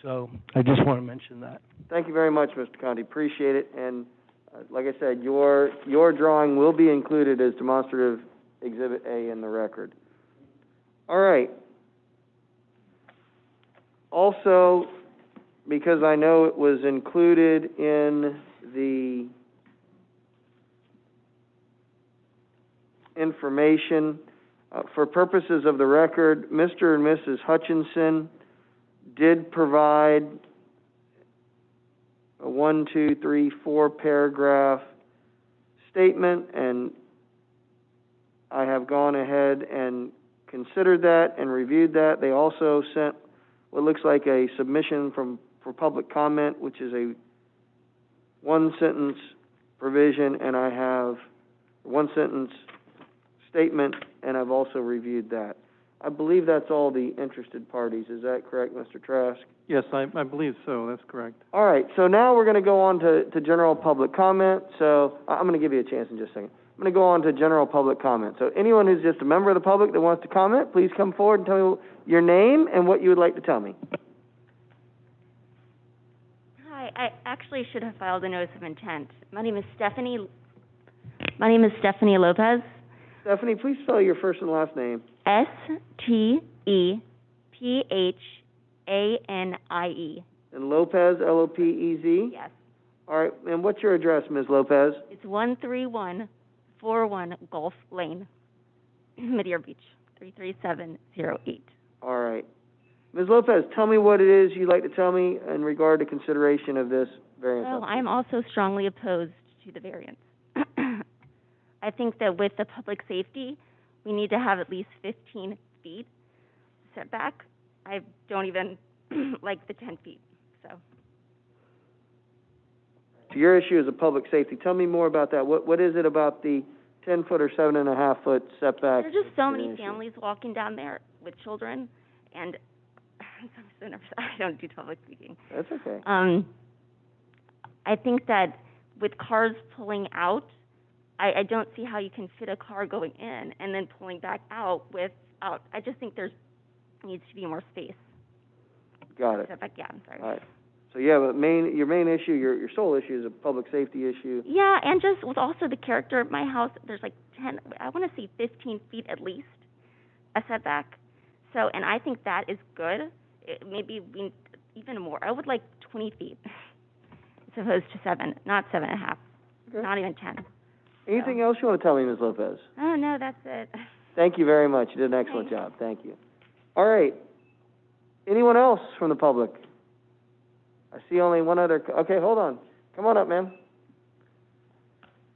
So I just want to mention that. Thank you very much, Mr. Conti. Appreciate it. And like I said, your drawing will be included as demonstrative Exhibit A in the record. All right. Also, because I know it was included in the information, for purposes of the record, Mr. and Mrs. Hutchinson did provide a 1, 2, 3, 4 paragraph statement, and I have gone ahead and considered that and reviewed that. They also sent what looks like a submission for public comment, which is a 1-sentence provision, and I have 1-sentence statement, and I've also reviewed that. I believe that's all the interested parties. Is that correct, Mr. Trask? Yes, I believe so. That's correct. All right, so now we're going to go on to general public comment. So I'm going to give you a chance in just a second. I'm going to go on to general public comment. So anyone who's just a member of the public that wants to comment, please come forward and tell me your name and what you would like to tell me. Hi, I actually should have filed a notice of intent. My name is Stephanie Lopez. Stephanie, please spell your first and last name. Stephanie. And Lopez, Lopez? Yes. All right, and what's your address, Ms. Lopez? It's 13141 Gulf Lane, Madeira Beach, 33708. All right. Ms. Lopez, tell me what it is you'd like to tell me in regard to consideration of this variance. So I'm also strongly opposed to the variance. I think that with the public safety, we need to have at least 15 feet setback. I don't even like the 10 feet, so. So your issue is a public safety. Tell me more about that. What is it about the 10-foot or 7.5-foot setback? There's just so many families walking down there with children, and I'm so nervous. I don't do public speaking. That's okay. I think that with cars pulling out, I don't see how you can fit a car going in and then pulling back out without, I just think there needs to be more space. Got it. Setback, yeah, I'm sorry. All right. So yeah, but your main issue, your sole issue is a public safety issue. Yeah, and just with also the character of my house, there's like 10, I want to see 15 feet at least, a setback. So, and I think that is good. Maybe even more. I would like 20 feet as opposed to 7, not 7.5, not even 10. Anything else you want to tell me, Ms. Lopez? Oh, no, that's it. Thank you very much. You did an excellent job. Thank you. All right. Anyone else from the public? I see only one other. Okay, hold on. Come on up, ma'am.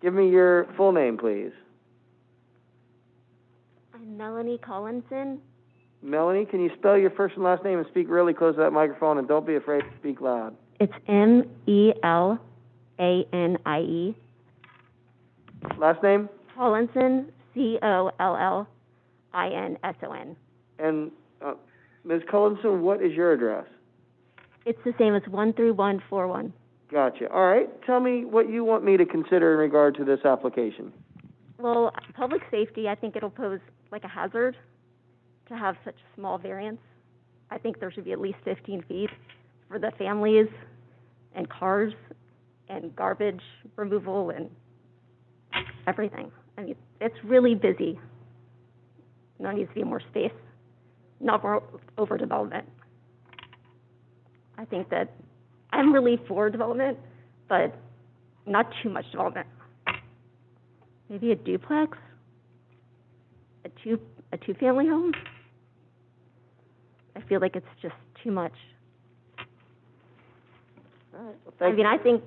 Give me your full name, please. I'm Melanie Collinson. Melanie, can you spell your first and last name and speak really close to that microphone, and don't be afraid to speak loud. It's Melanie. Last name? Collinson, Collinson. And Ms. Cullinson, what is your address? It's the same as 13141. Gotcha. All right. Tell me what you want me to consider in regard to this application. Well, public safety, I think it'll pose like a hazard to have such a small variance. I think there should be at least 15 feet for the families and cars and garbage removal and everything. I mean, it's really busy. There needs to be more space, not more overdevelopment. I think that I'm really for development, but not too much development. Maybe a duplex, a two-family home. I feel like it's just too much. All right. Well, I think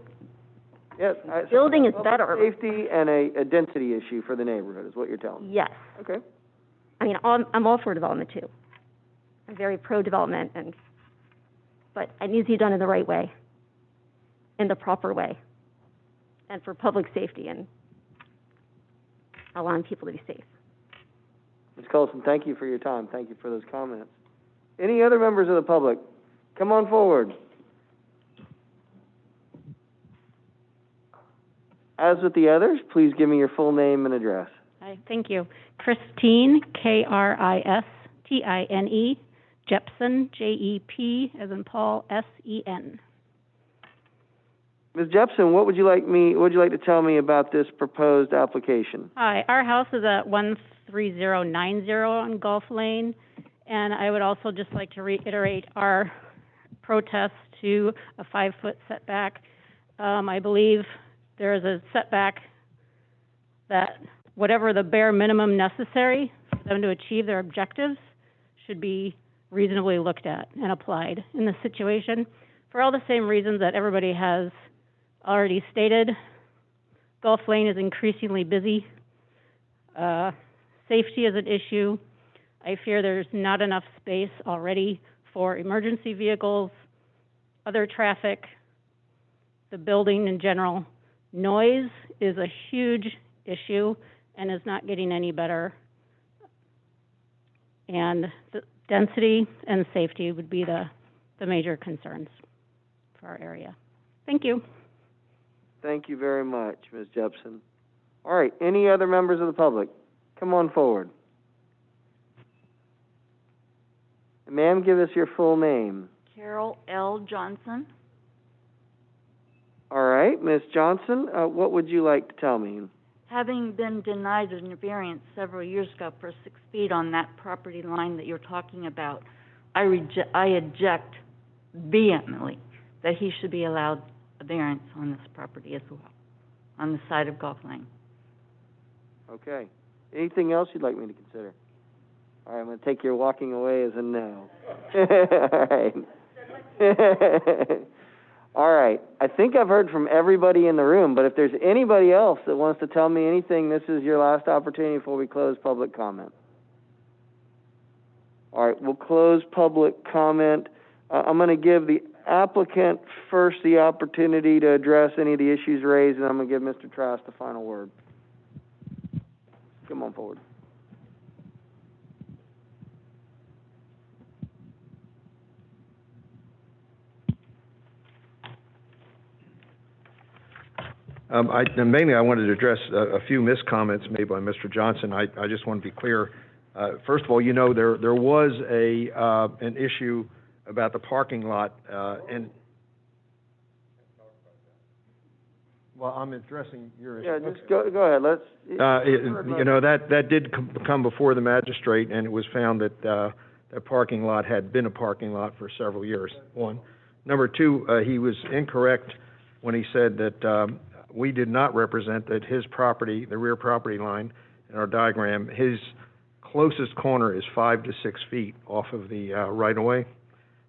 yes, building is better. Safety and a density issue for the neighborhood is what you're telling me. Yes. Okay. I mean, I'm all for development too. I'm very pro-development, but it needs to be done in the right way, in the proper way, and for public safety and allowing people to be safe. Ms. Colson, thank you for your time. Thank you for those comments. Any other members of the public? Come on forward. As with the others, please give me your full name and address. Hi, thank you. Christine, Kristine, Jepson, Jep, as in Paul, Sen. Ms. Jepson, what would you like to tell me about this proposed application? Hi, our house is at 13090 on Gulf Lane, and I would also just like to reiterate our protest to a 5-foot setback. I believe there is a setback that whatever the bare minimum necessary for them to achieve their objectives should be reasonably looked at and applied in this situation. For all the same reasons that everybody has already stated, Gulf Lane is increasingly busy. Safety is an issue. I fear there's not enough space already for emergency vehicles, other traffic, the building in general. Noise is a huge issue and is not getting any better. And the density and safety would be the major concerns for our area. Thank you. Thank you very much, Ms. Jepson. All right, any other members of the public? Come on forward. Ma'am, give us your full name. Carol L. Johnson. All right, Ms. Johnson, what would you like to tell me? Having been denied a variance several years ago for 6 feet on that property line that you're talking about, I object vehemently that he should be allowed a variance on this property as well, on the side of Gulf Lane. Okay. Anything else you'd like me to consider? All right, I'm going to take your walking away as a no. All right. All right. I think I've heard from everybody in the room, but if there's anybody else that wants to tell me anything, this is your last opportunity before we close public comment. All right, we'll close public comment. I'm going to give the applicant first the opportunity to address any of the issues raised, and I'm going to give Mr. Trask the final word. Come on forward. Mainly, I wanted to address a few miscomments made by Mr. Johnson. I just want to be clear. First of all, you know, there was an issue about the parking lot, and well, I'm addressing your issue. Yeah, just go ahead. Let's. You know, that did come before the magistrate, and it was found that that parking lot had been a parking lot for several years. One. Number two, he was incorrect when he said that we did not represent that his property, the rear property line in our diagram, his closest corner is 5 to 6 feet off of the right-of-way,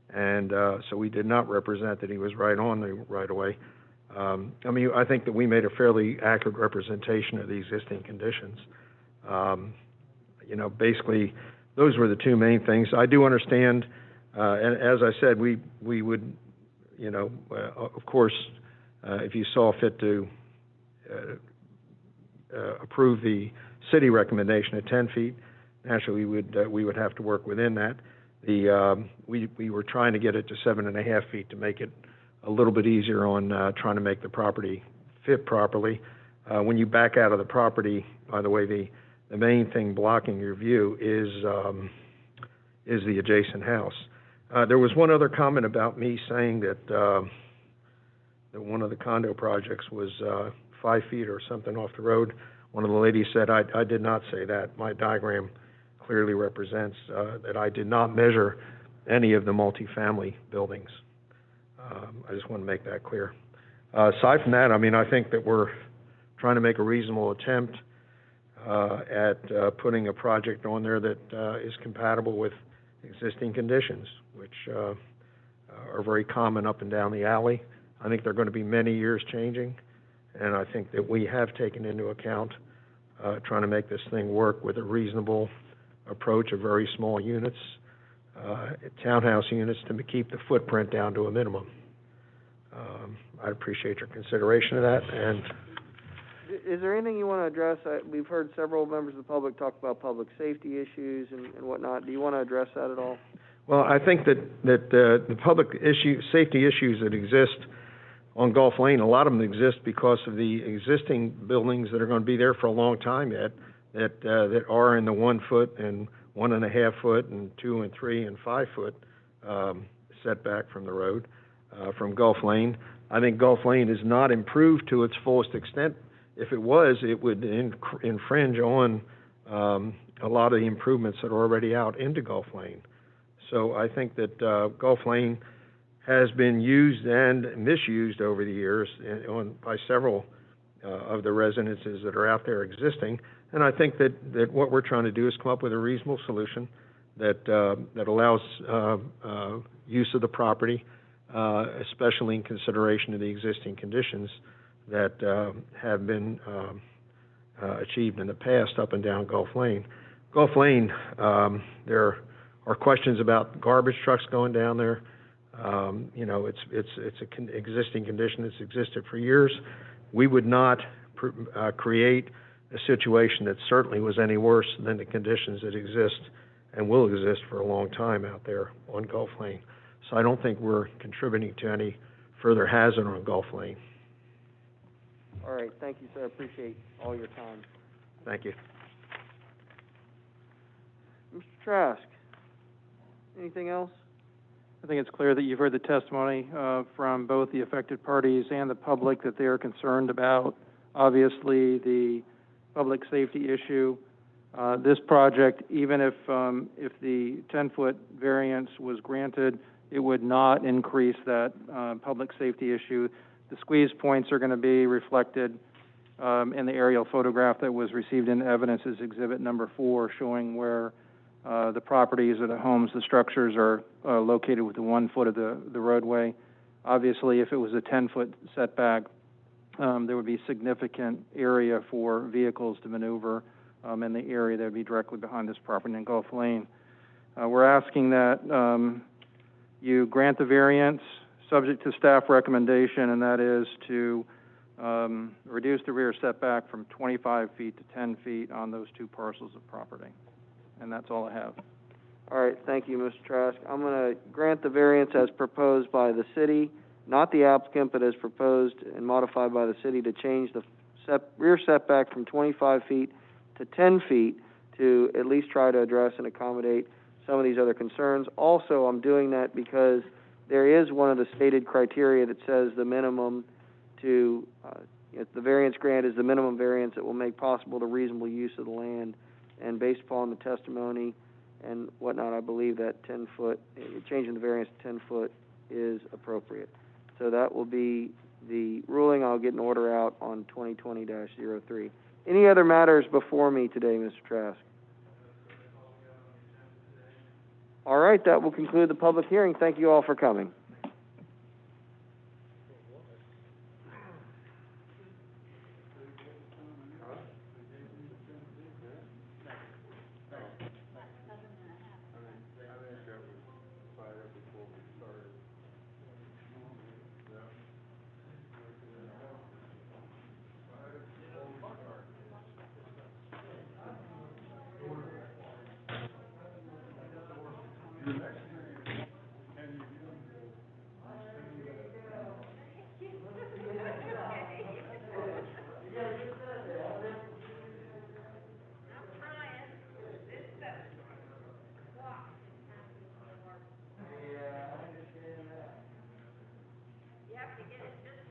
and so we did not represent that he was right on the right-of-way. I mean, I think that we made a fairly accurate representation of the existing conditions. You know, basically, those were the two main things. I do understand, and as I said, we would, you know, of course, if you saw fit to approve the city recommendation at 10 feet, naturally we would have to work within that. We were trying to get it to 7.5 feet to make it a little bit easier on trying to make the property fit properly. When you back out of the property, by the way, the main thing blocking your view is the adjacent house. There was one other comment about me saying that one of the condo projects was 5 feet or something off the road. One of the ladies said I did not say that. My diagram clearly represents that I did not measure any of the multifamily buildings. I just want to make that clear. Aside from that, I mean, I think that we're trying to make a reasonable attempt at putting a project on there that is compatible with existing conditions, which are very common up and down the alley. I think they're going to be many years changing, and I think that we have taken into account trying to make this thing work with a reasonable approach of very small units, townhouse units, to keep the footprint down to a minimum. I'd appreciate your consideration of that. And is there anything you want to address? We've heard several members of the public talk about public safety issues and whatnot. Do you want to address that at all? Well, I think that the public safety issues that exist on Gulf Lane, a lot of them exist because of the existing buildings that are going to be there for a long time yet, that are in the 1 foot and 1.5 foot and 2 and 3 and 5 foot setback from the road, from Gulf Lane. I think Gulf Lane is not improved to its fullest extent. If it was, it would infringe on a lot of the improvements that are already out into Gulf Lane. So I think that Gulf Lane has been used and misused over the years by several of the residences that are out there existing. And I think that what we're trying to do is come up with a reasonable solution that allows use of the property, especially in consideration of the existing conditions that have been achieved in the past up and down Gulf Lane. Gulf Lane, there are questions about garbage trucks going down there. You know, it's an existing condition that's existed for years. We would not create a situation that certainly was any worse than the conditions that exist and will exist for a long time out there on Gulf Lane. So I don't think we're contributing to any further hazard on Gulf Lane. All right, thank you, sir, appreciate all your time. Thank you. Mr. Trask, anything else? I think it's clear that you've heard the testimony from both the affected parties and the public that they are concerned about, obviously, the public safety issue. This project, even if the 10-foot variance was granted, it would not increase that public safety issue. The squeeze points are going to be reflected in the aerial photograph that was received in evidence as Exhibit Number 4, showing where the properties or the homes, the structures are located within 1 foot of the roadway. Obviously, if it was a 10-foot setback, there would be significant area for vehicles to maneuver in the area that would be directly behind this property in Gulf Lane. We're asking that you grant the variance subject to staff recommendation, and that is to reduce the rear setback from 25 feet to 10 feet on those 2 parcels of property. And that's all I have. All right, thank you, Mr. Trask. I'm going to grant the variance as proposed by the city, not the applicant, but as proposed and modified by the city to change the rear setback from 25 feet to 10 feet to at least try to address and accommodate some of these other concerns. Also, I'm doing that because there is one of the stated criteria that says the minimum to, if the variance grant is the minimum variance that will make possible the reasonable use of the land. And based upon the testimony and whatnot, I believe that 10-foot, changing the variance to 10 foot is appropriate. So that will be the ruling. I'll get an order out on 2020-03. Any other matters before me today, Mr. Trask? All right, that will conclude the public hearing. Thank you all for coming. You have to get it just